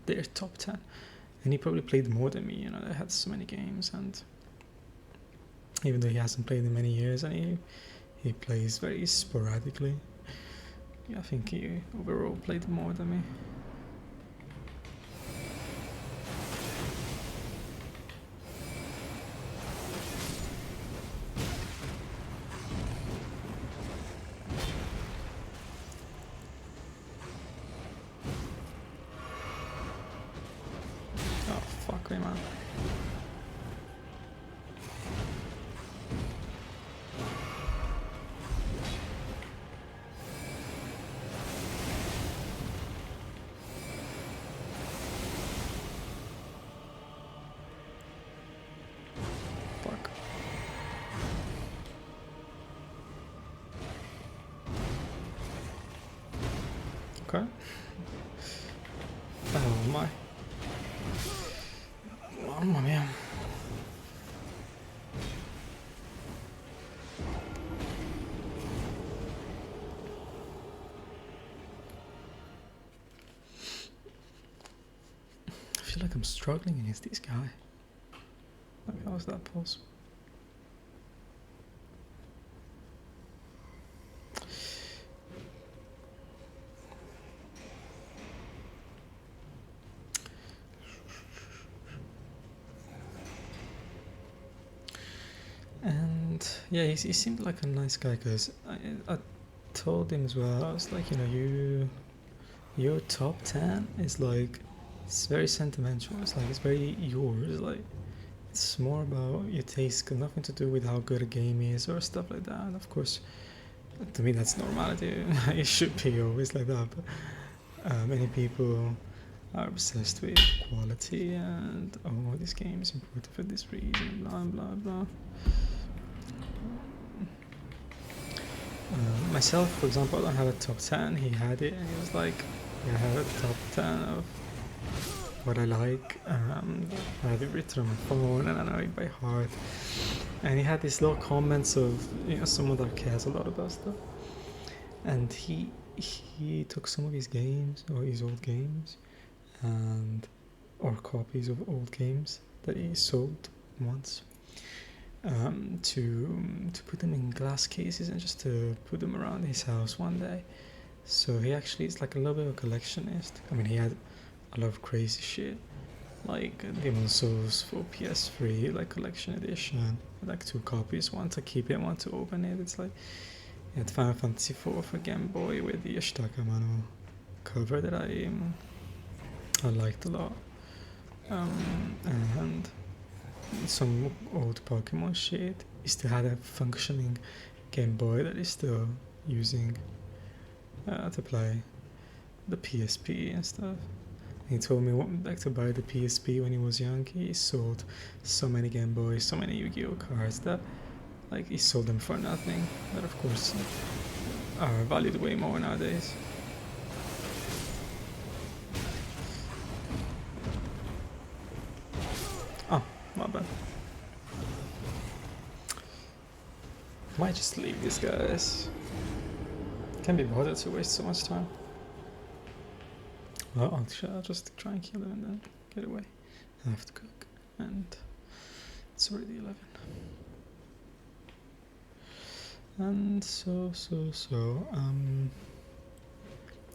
Speaker 1: their top 10. And he probably played more than me, you know, I had so many games, and even though he hasn't played in many years and he plays very sporadically, yeah, I think he overall played more than me. Oh, fuck me, man. Fuck. Okay. Oh my. Mamma mia. I feel like I'm struggling against this guy. Like, how is that possible? And yeah, he seemed like a nice guy because I told him as well, I was like, you know, your top 10 is like, it's very sentimental, it's like, it's very yours, like, it's more about your taste, got nothing to do with how good a game is or stuff like that. And of course, to me that's normality. It should be always like that, but many people are obsessed with quality and oh, this game is important for this reason, blah blah blah. Myself, for example, I don't have a top 10. He had it and he was like, I have a top 10 of what I like. I have it written on my phone and I know it by heart. And he had these little comments of, you know, someone that cares a lot about stuff. And he took some of his games or his old games and or copies of old games that he sold once, to put them in glass cases and just to put them around his house one day. So he actually is like a little bit of a collectionist. I mean, he had a lot of crazy shit, like Demon Souls for PS3, like collection edition, like 2 copies, one to keep it, one to open it. It's like he had Final Fantasy 4 for Game Boy with the Yoshitaka Mano cover that I liked a lot, and some old Pokemon shit. He still had a functioning Game Boy that he's still using to play the PSP and stuff. He told me what like to buy the PSP when he was young. He sold so many Game Boys, so many Yu-Gi-Oh cards that like he sold them for nothing. That of course are valued way more nowadays. Oh, my bad. Might just leave these guys. Can't be bothered to waste so much time. Well, I'll just try and kill them and then get away. I have to cook, and it's already 11. And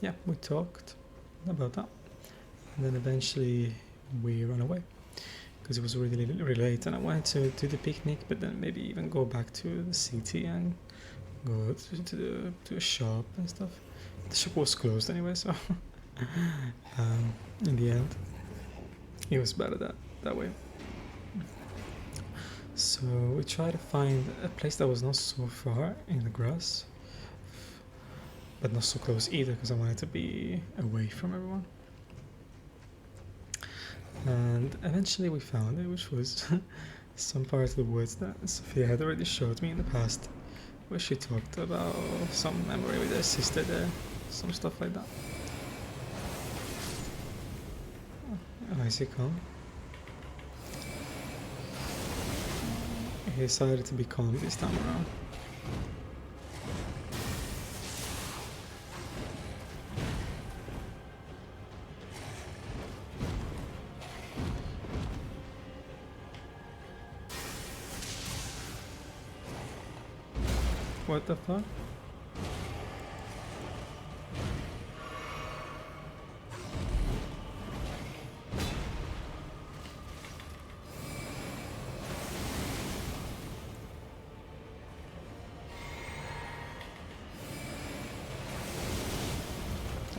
Speaker 1: yeah, we talked about that, and then eventually we ran away because it was really late, and I wanted to do the picnic, but then maybe even go back to the city and go to a shop and stuff. The shop was closed anyway, so in the end, it was better that way. So we tried to find a place that was not so far in the grass, but not so close either, because I wanted to be away from everyone. And eventually we found it, which was some part of the woods that Sophia had already showed me in the past, where she talked about some memory with her sister there, some stuff like that. Oh, is he calm? He decided to be calm this time around. What the fuck?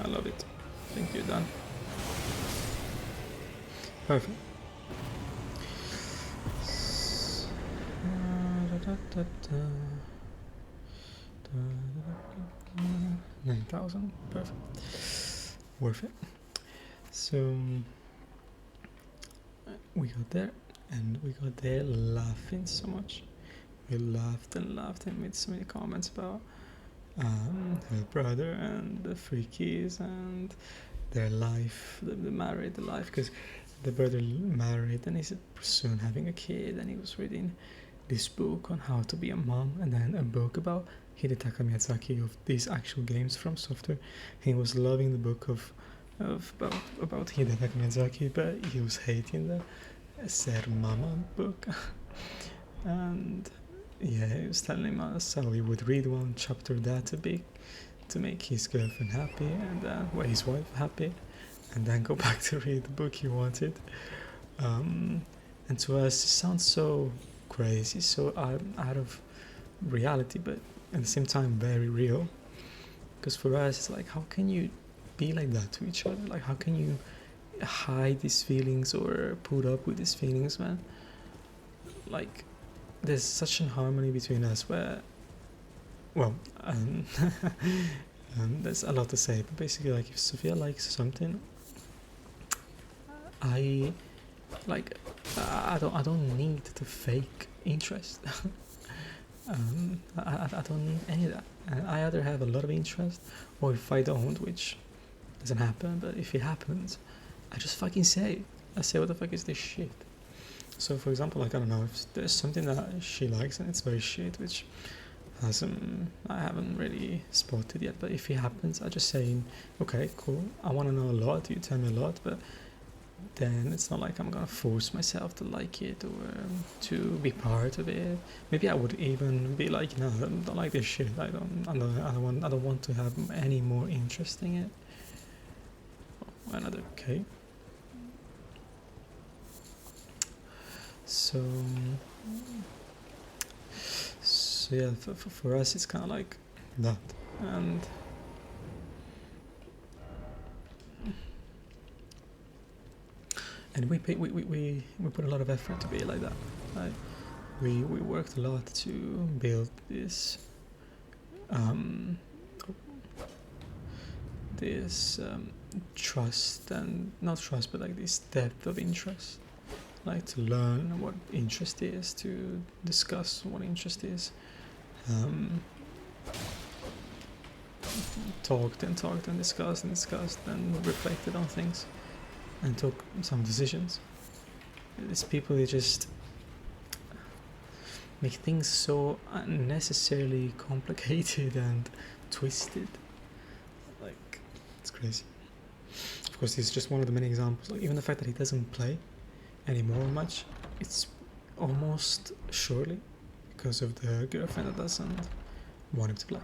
Speaker 1: I love it. I think you're done. Perfect. 9,000. Perfect. Worth it. So we got there, and we got there laughing so much. We laughed and laughed and made so many comments about her brother and the freakies and their life, the married life, because the brother married and he's soon having a kid, and he was reading this book on how to be a mom, and then a book about Hidetaka Miyazaki of these actual games from software. He was loving the book about Hidetaka Miyazaki, but he was hating the Ser Mama book. And yeah, he was telling us how he would read one chapter that to make his girlfriend happy, and well, his wife happy, and then go back to read the book he wanted. And to us, it sounds so crazy, so out of reality, but at the same time very real. Because for us, it's like, how can you be like that to each other? Like, how can you hide these feelings or put up with these feelings, man? Like, there's such an harmony between us where, well, there's a lot to say, but basically, like, if Sophia likes something, I don't need to fake interest. I don't need any of that. I either have a lot of interest, or if I don't, which doesn't happen, but if it happens, I just fucking say it. I say, what the fuck is this shit? So for example, like, I don't know, if there's something that she likes and it's very shit, which I haven't really spotted yet, but if it happens, I just say, okay, cool, I want to know a lot, you tell me a lot, but then it's not like I'm gonna force myself to like it or to be part of it. Maybe I would even be like, no, I don't like this shit. I don't want to have any more interest in it. Another okay. So yeah, for us it's kind of like that, and we put a lot of effort to be like that. Like we worked a lot to build this trust, and not trust, but like this depth of interest, like to learn what interest is, to discuss what interest is, talked and discussed and reflected on things and took some decisions. These people, they just make things so unnecessarily complicated and twisted. Like, it's crazy. Of course, this is just one of the many examples. Like, even the fact that he doesn't play anymore much, it's almost surely because of the girlfriend that doesn't want him to play.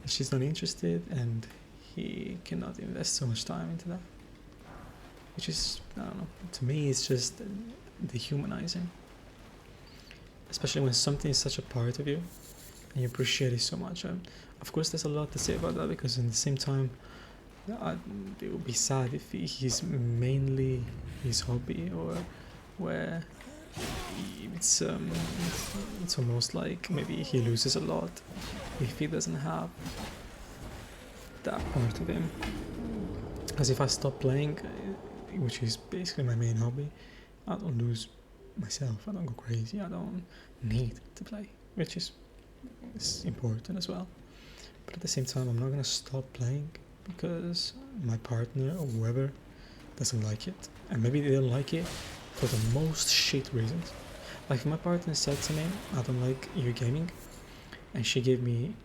Speaker 1: She's not interested, and he cannot invest so much time into that, which is, I don't know, to me it's just dehumanizing, especially when something is such a part of you and you appreciate it so much. Of course there's a lot to say about that, because in the same time it would be sad if he's mainly his hobby, or where it's almost like maybe he loses a lot if he doesn't have that part of him. As if I stop playing, which is basically my main hobby, I don't lose myself, I don't go crazy, I don't need to play, which is important as well. But at the same time, I'm not gonna stop playing because my partner or whoever doesn't like it, and maybe they don't like it for the most shit reasons. Like, if my partner said to me, I don't like your gaming, and she gave me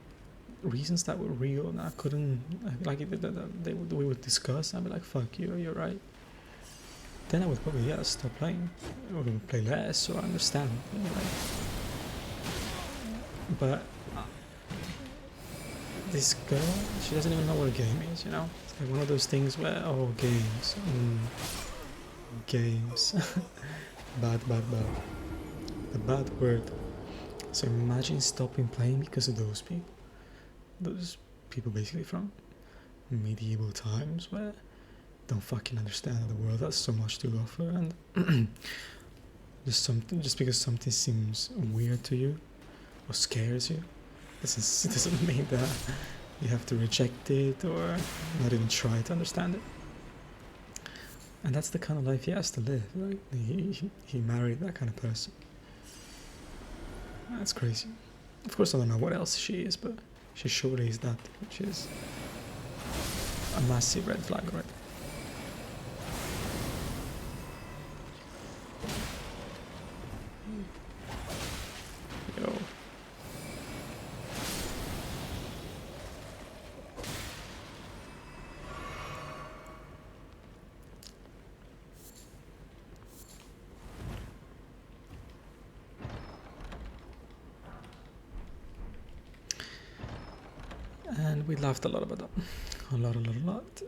Speaker 1: reasons that were real and I couldn't, like, we would discuss, I'd be like, fuck you, you're right, then I would probably stop playing or play less, or understand, but this girl, she doesn't even know what a game is, It's like one of those things where, oh, games, games, bad, the bad word. So imagine stopping playing because of those people basically from medieval times, where don't fucking understand the world has so much to offer, and just because something seems weird to you or scares you, doesn't mean that you have to reject it or not even try to understand it. And that's the kind of life he has to live, right? He married that kind of person. That's crazy. Of course I don't know what else she is, but she surely is that, which is a massive red flag, right? Yo. And we laughed a lot about that. A lot.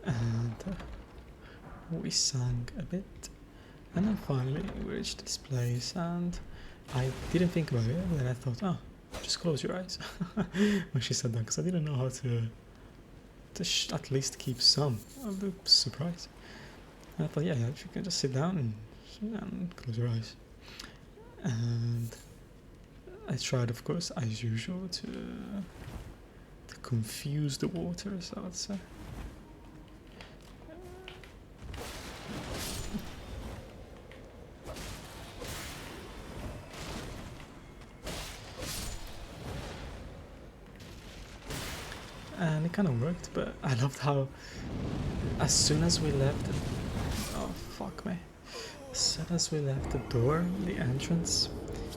Speaker 1: And we sang a bit. And then finally we reached this place, and I didn't think about it, but then I thought, oh, just close your eyes when she said that, because I didn't know how to at least keep some of the surprise. And I thought, yeah, if you can just sit down and close your eyes. And I tried, of course, as usual, to confuse the waters, I would say. and it kind of worked. But I loved how as soon as we left, oh fuck me, as soon as we left the door, the entrance,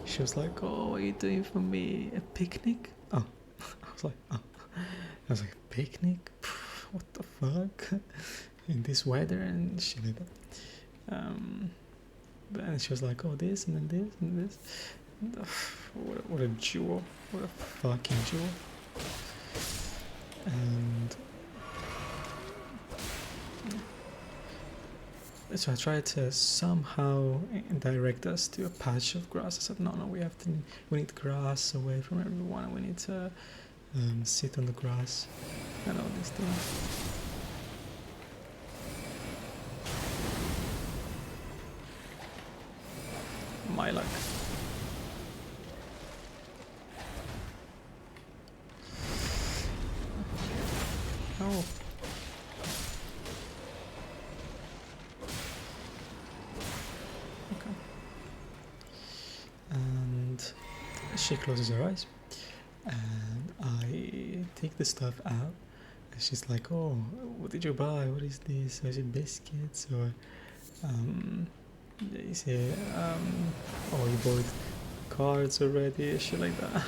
Speaker 1: she was like, "Oh, what are you doing for me? A picnic?" Oh, I was like, "Oh," I was like, "Picnic? What the fuck?" In this weather and shit like that. And she was like, "Oh, this and then this and this." What a jewel! What a fucking jewel! And so I tried to somehow direct us to a patch of grass. I said, "No, we need grass away from everyone. We need to sit on the grass and all these things." My luck. Oh. Okay. And she closes her eyes, and I take the stuff out, and she's like, "Oh, what did you buy? What is this? Is it biscuits or is it oh, you bought cards already?" Shit like that.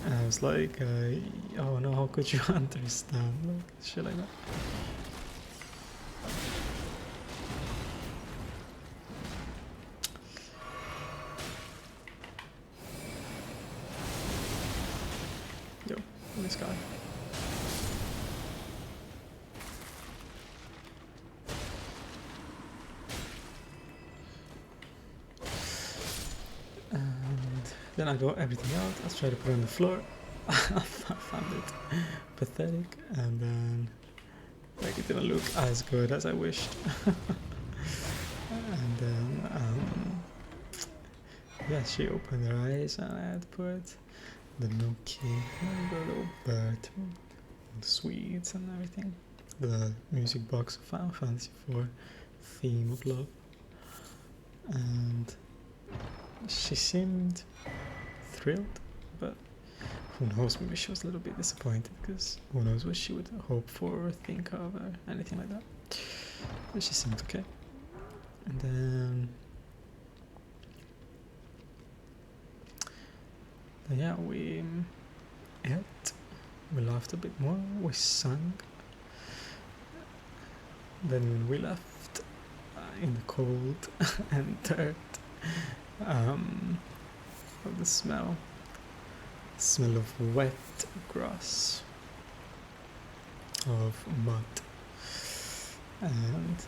Speaker 1: And I was like, "Oh no, how could you understand?" Like shit like that. Yo, this guy. And then I got everything out. I tried to put it on the floor. I found it pathetic, and then like it didn't look as good as I wished. And then yeah, she opened her eyes, and I had put the Milky, the little bird, the sweets and everything, the music box of Final Fantasy IV, theme of love, and she seemed thrilled, but who knows, maybe she was a little bit disappointed, because who knows what she would hope for or think of or anything like that. But she seemed okay. And then yeah, we ate, we laughed a bit more, we sang. Then when we left in the cold and dirt of the smell of wet grass, of mud, and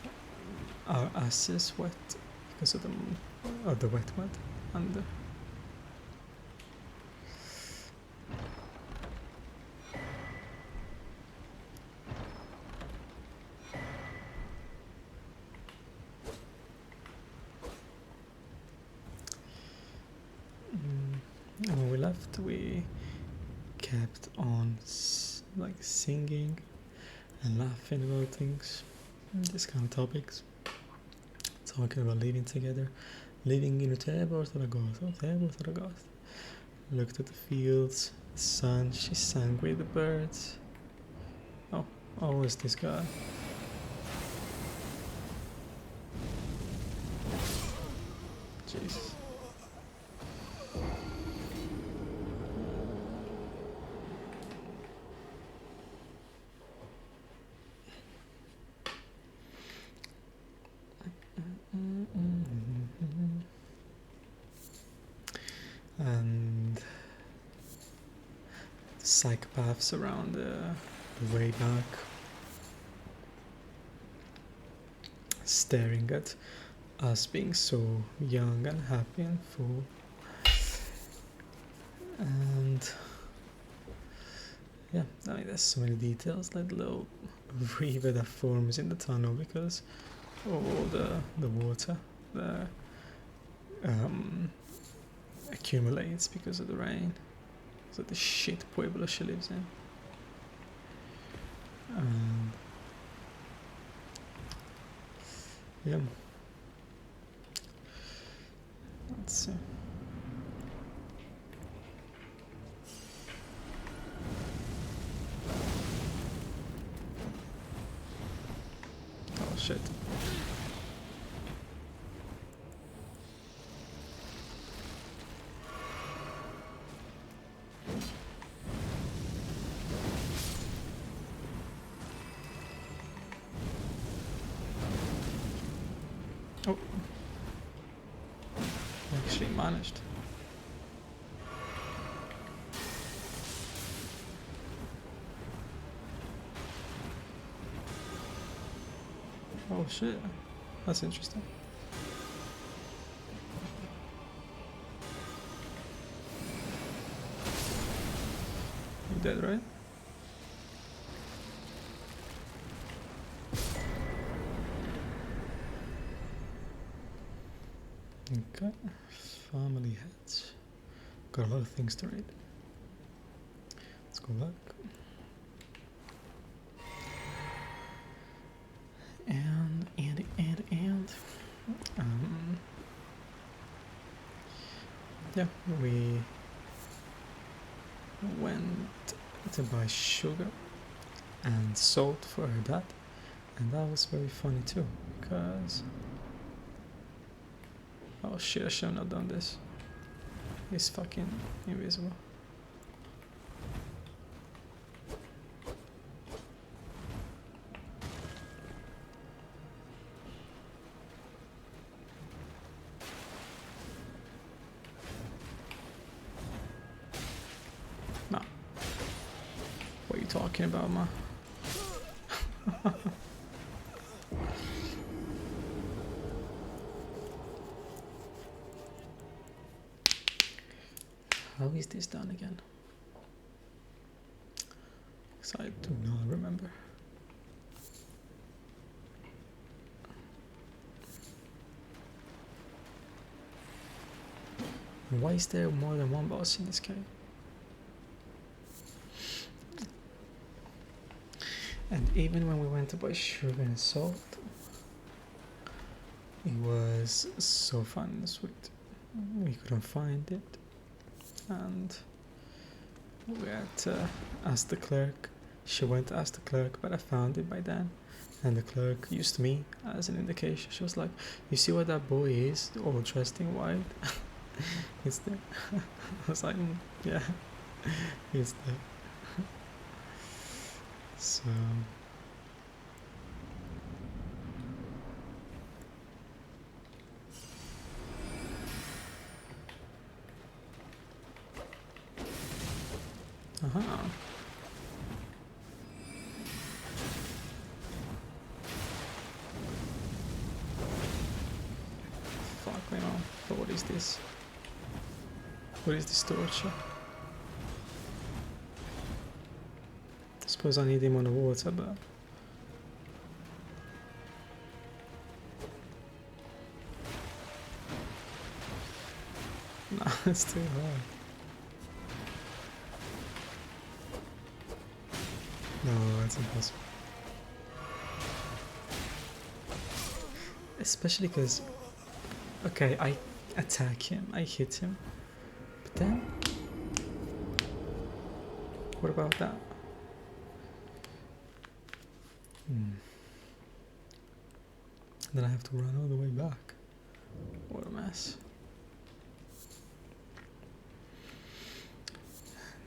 Speaker 1: our asses wet because of the wet mud under. And when we left, we kept on like singing and laughing about things, these kind of topics, talking about living together, living in Utebo or Zaragoza. Looked at the fields, the sun. She sang with the birds. Oh, always this guy. Jesus. And psychopaths around the way back, staring at us being so young and happy and full. And yeah, I mean, there's so many details, like the little river that forms in the tunnel because all the water that accumulates because of the rain. So the shit pueblo she lives in. Yeah. Let's see. shit. Oh. Actually managed. Oh shit. That's interesting. You dead, right? Okay. Family heads. Got a lot of things to read. Let's go back. And yeah, we went to buy sugar and salt for her dad, and that was very funny too, because oh shit, I should have not done this. He's fucking invisible. Nah. What are you talking about, ma? How is this done again? Because I do not remember. Why is there more than one boss in this game? And even when we went to buy sugar and salt, it was so fun and sweet. We couldn't find it, and we had to ask the clerk. She went to ask the clerk, but I found it by then. And the clerk used me as an indication. She was like, "You see what that boy is, all dressed in white? It's there." I was like, "Yeah, it's there." So fuck me on. But what is this? What is this torture? I suppose I need him on the water, but nah, it's too hard. No, it's impossible. Especially because, okay, I attack him, I hit him, but then, what about that? Then I have to run all the way back. What a mess.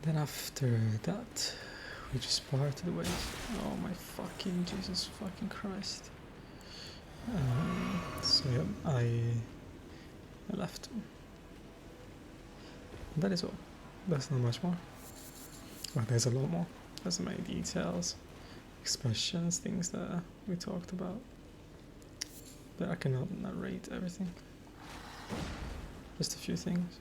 Speaker 1: Then after that, we just parted ways. Oh my fucking Jesus fucking Christ. So yeah, I left. That is all. There's not much more. Well, there's a lot more. There's so many details, expressions, things that we talked about. But I cannot narrate everything. Just a few things.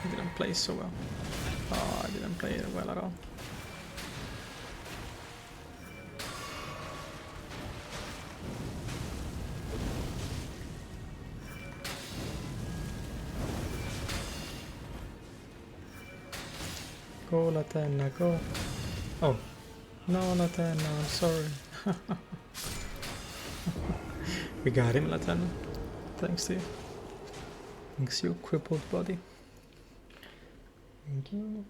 Speaker 1: I didn't play so well. Oh, I didn't play it well at all. Go, Latenna, go. Oh, no, Latenna, I'm sorry. We got him, Latenna. Thanks to you. Thanks, you crippled body. Thank you.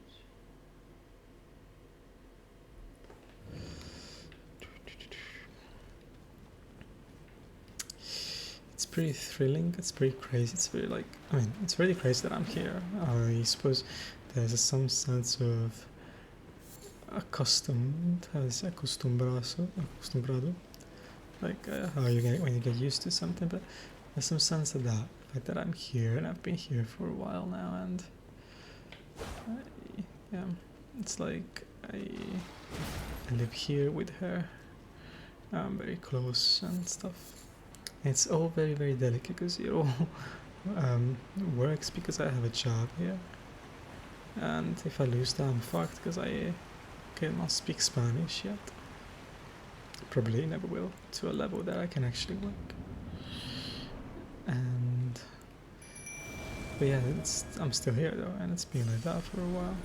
Speaker 1: It's pretty thrilling, it's pretty crazy, it's very like, I mean, it's really crazy that I'm here. I suppose there's some sense of accustomed, how do you say, acostumbrado, like how you get when you get used to something, but there's some sense of that, the fact that I'm here and I've been here for a while now, and yeah, it's like I live here with her, I'm very close and stuff. It's all very, very delicate because it all works because I have a job here. And if I lose that, I'm fucked because I cannot speak Spanish yet. Probably never will, to a level that I can actually work. And but yeah, I'm still here though, and it's been like that for a while.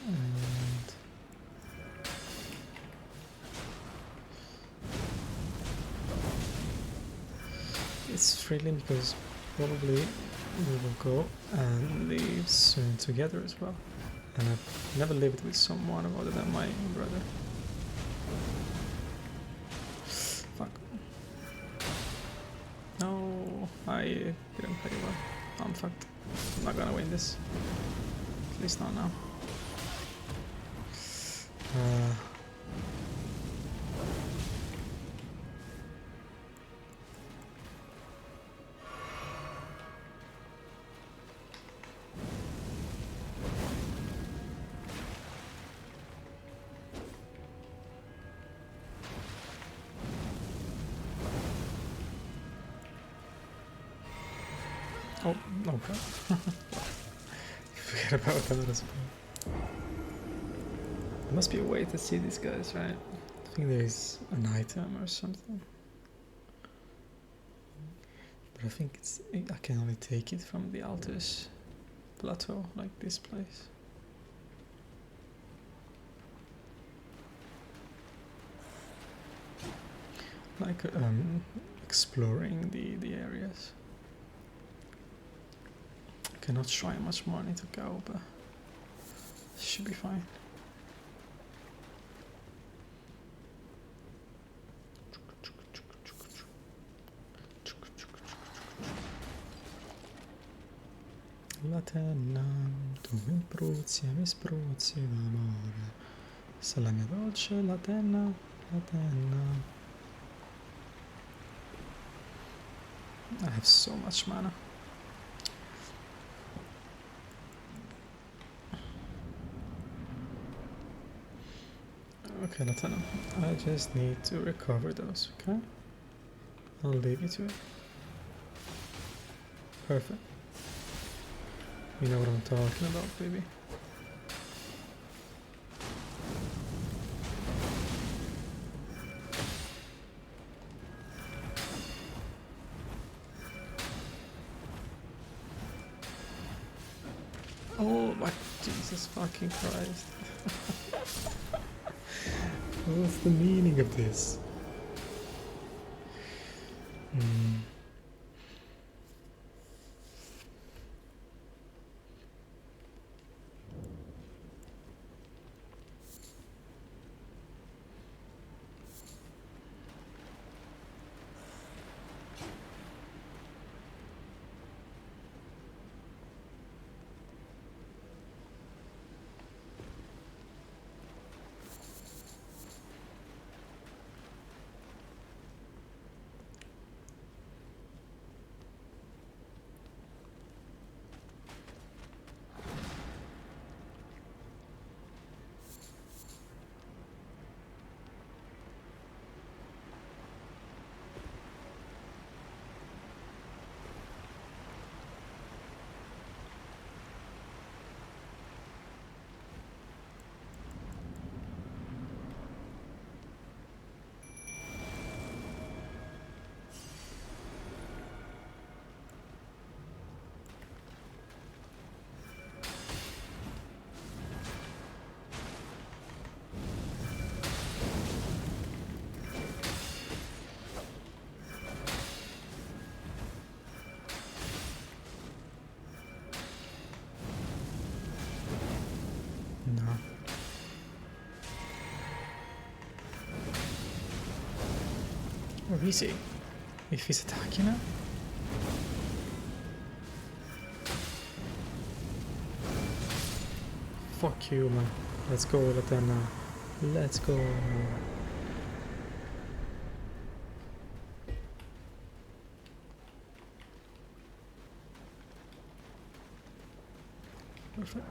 Speaker 1: And it's thrilling because probably we will go and live soon together as well. And I've never lived with someone other than my brother. Fuck. No, I didn't play well. I'm fucked. I'm not gonna win this. At least not now. Oh, okay. Forget about that as well. There must be a way to see these guys, right? I think there's an item or something. But I think I can only take it from the Altus plateau, like this place. Like exploring the areas. I cannot try much money to go, but should be fine. Latenna, tu mi spruzzi d'amore. Se la mia dolce Latenna, Latenna. I have so much mana. Okay, Latenna, I just need to recover those, okay? I'll leave you to it. Perfect. You know what I'm talking about, baby. Oh my Jesus fucking Christ. What's the meaning of this? Where is he? If he's attacking now? Fuck you, man. Let's go, Latenna. Let's go. Perfect.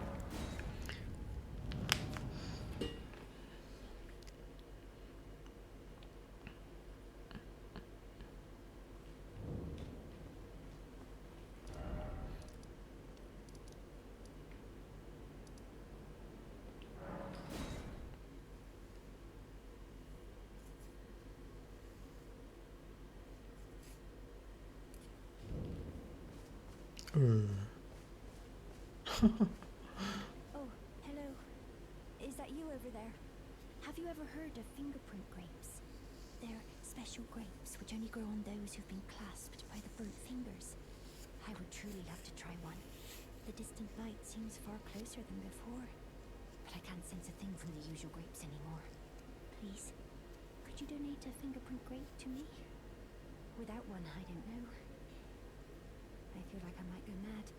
Speaker 3: Oh, hello. Is that you over there? Have you ever heard of fingerprint grapes? They're special grapes which only grow on those who've been clasped by the burnt fingers. I would truly love to try one. The distant light seems far closer than before, but I can't sense a thing from the usual grapes anymore. Please, could you donate a fingerprint grape to me? Without one, I don't know. I feel like I might go mad.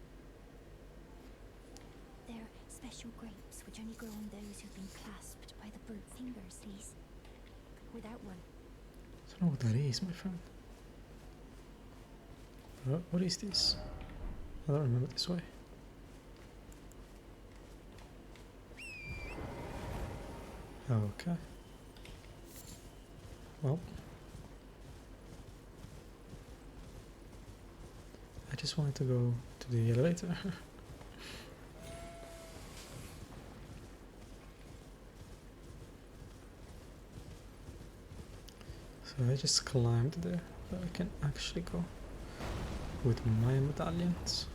Speaker 3: They're special grapes which only grow on those who've been clasped by the burnt fingers, please. Without one.
Speaker 1: I don't know what that is, my friend. What is this? I don't remember this way. Okay. Well. I just wanted to go to the elevator. So I just climbed there, but I can actually go with my medallions.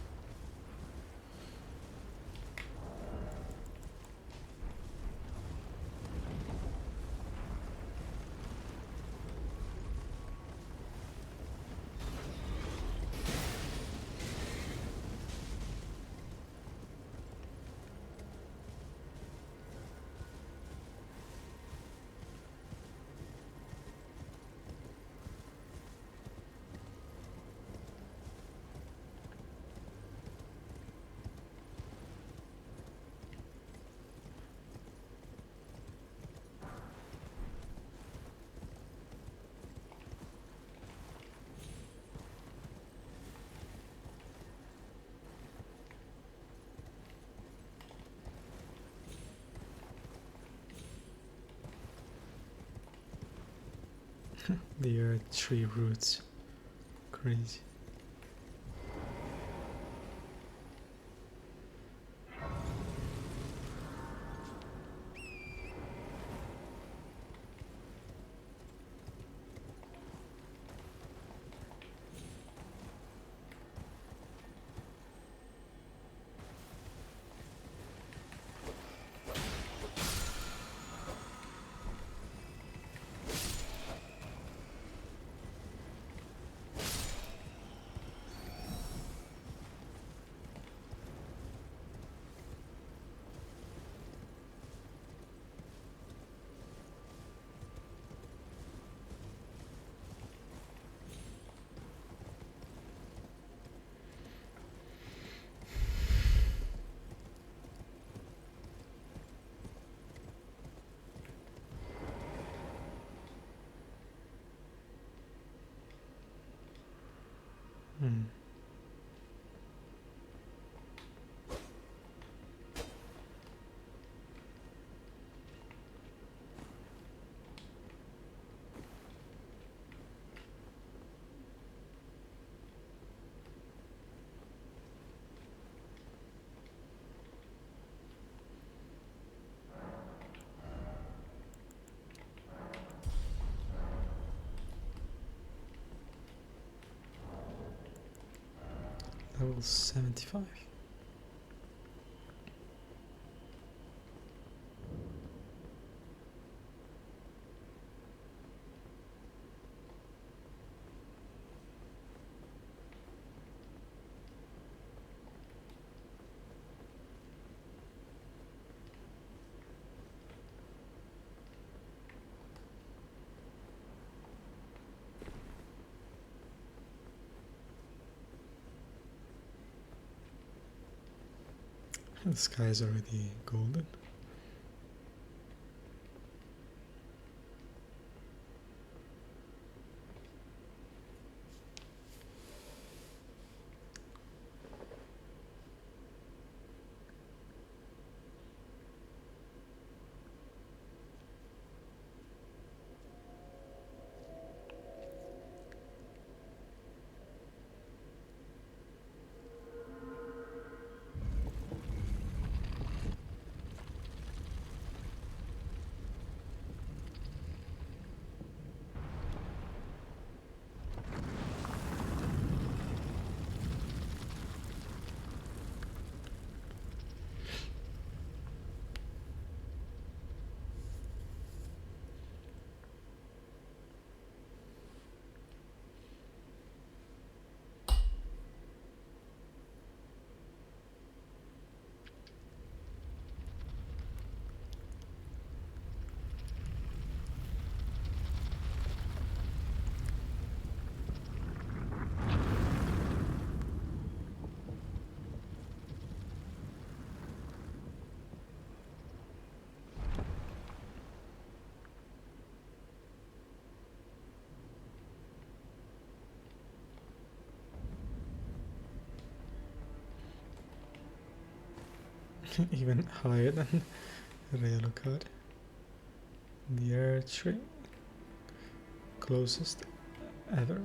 Speaker 1: The earth tree roots. Crazy. Hmm. Level 75. The sky is already golden. Even higher than Realocard. The air tree. Closest ever.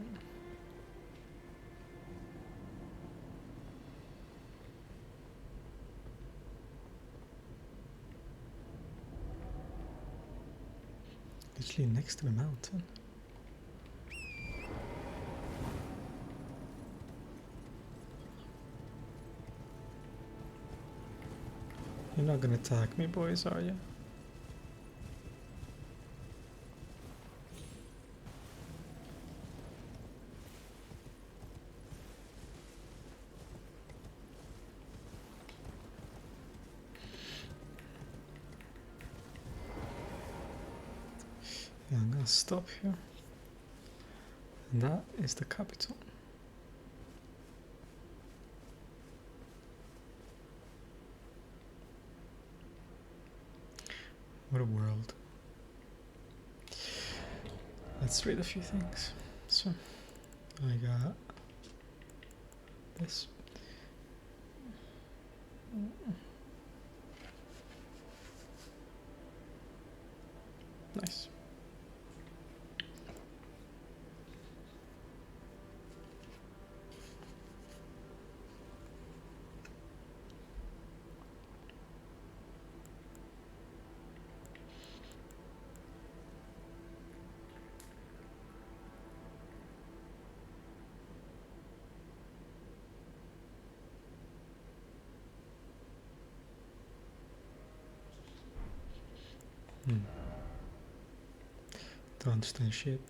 Speaker 1: Literally next to the mountain. You're not gonna attack me, boys, are you? Yeah, I'm gonna stop here. And that is the capital. What a world. Let's read a few things. So, I got this. Nice. Don't understand shit.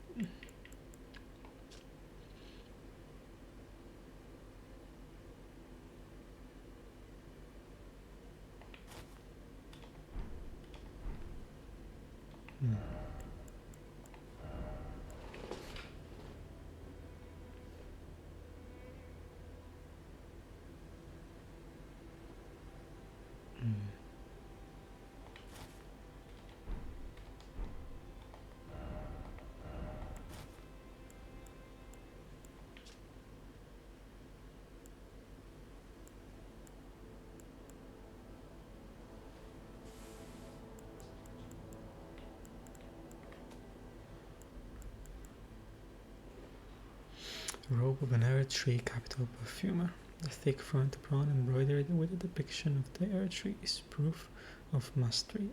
Speaker 1: Robe of an air tree capital perfumer. The thick front apron embroidered with a depiction of the air tree is proof of mastery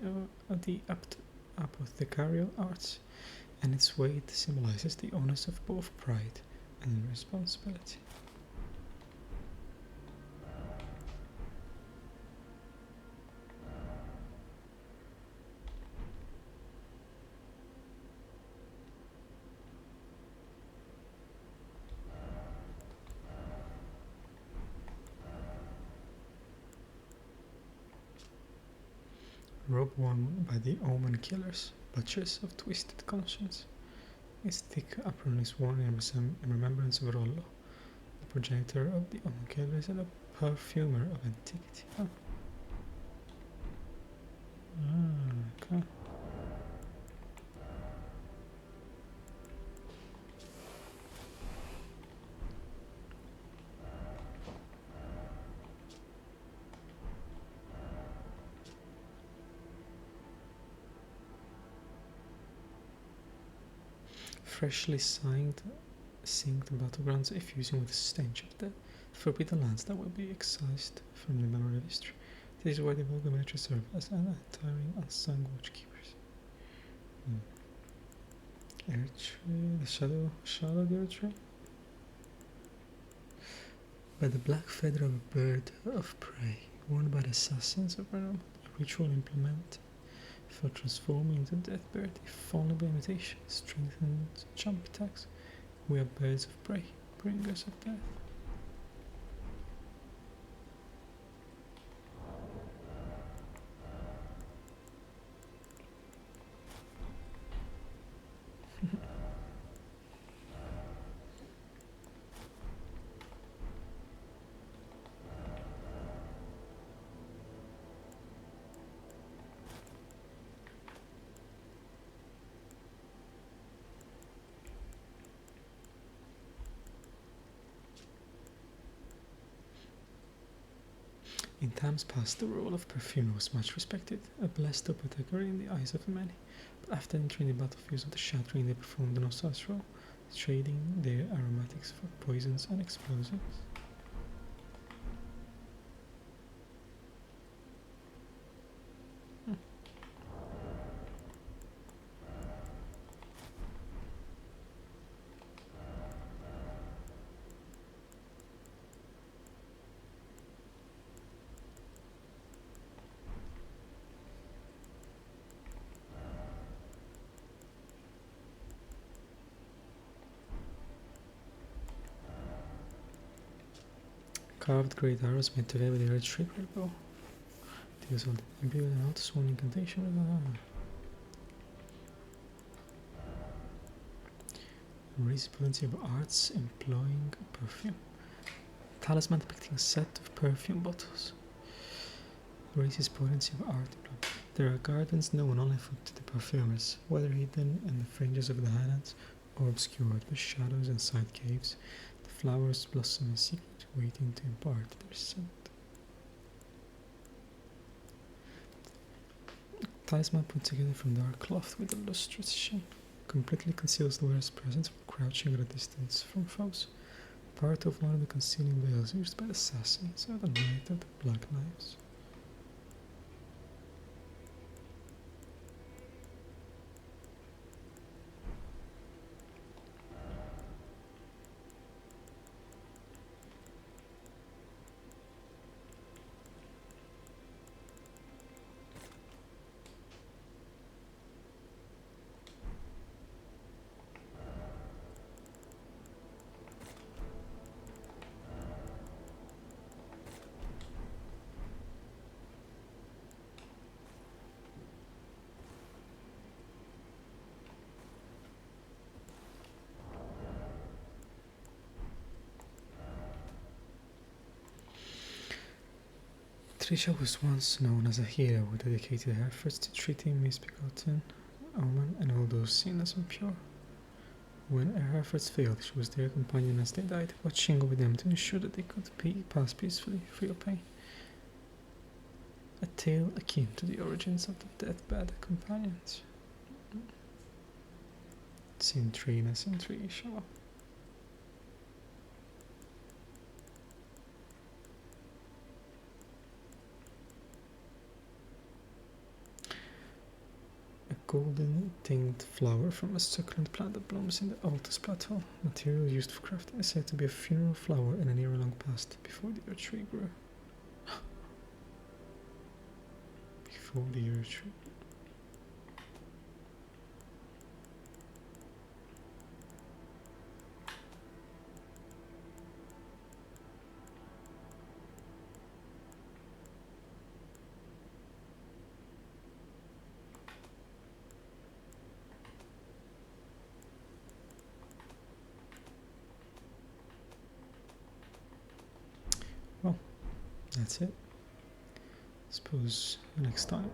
Speaker 1: of the apothecarial arts, and its weight symbolizes the onus of both pride and responsibility. Robe worn by the Omen Killers, butchers of twisted conscience. Its thick apron is worn in remembrance of Rollo, the progenitor of the Omen Killers and a perfumer of antiquity. Oh. Okay. Freshly synced battlegrounds effusing with the stench of the forbidden lands that will be excised from the memory of history. This is why the Volga military serve as untiring, unsung watchkeepers. Air tree, the shadow of the air tree. By the black feather of a bird of prey, worn by the assassins of Rome, a ritual implement for transforming into death bird, if only by imitation, strengthened jump attacks. We are birds of prey, bringers of death. In times past, the role of perfumer was much respected, a blessed apothecary in the eyes of many. But after entering the battlefields of the shattering, they performed no such role, trading their aromatics for poisons and explosives. Carved great arrows made together with a red shrieker bow. These are imbued with an outsworn incantation. Raise potency of arts employing perfume. Talisman depicting a set of perfume bottles. Raises potency of art employed. There are gardens known only to the perfumers, whether hidden in the fringes of the highlands or obscured by shadows and side caves. The flowers blossom in secret, waiting to impart their scent. Talisman put together from dark cloth with a lustrous sheen completely conceals the wearer's presence while crouching at a distance from foes. Part of one of the concealing veils used by the assassins or the Knight of the Black Knives. Trisha was once known as a hero who dedicated her efforts to treating misbegotten, omen, and all those seen as impure. When her efforts failed, she was their companion as they died, watching over them to ensure that they could pass peacefully, free of pain. A tale akin to the origins of the deathbed companions. Scene 3, show up. A golden tinged flower from a succulent plant that blooms in the Altus Plateau. Material used for crafting is said to be a funeral flower in an era long past, before the earth tree grew. Before the earth tree. Well, that's it. Suppose next time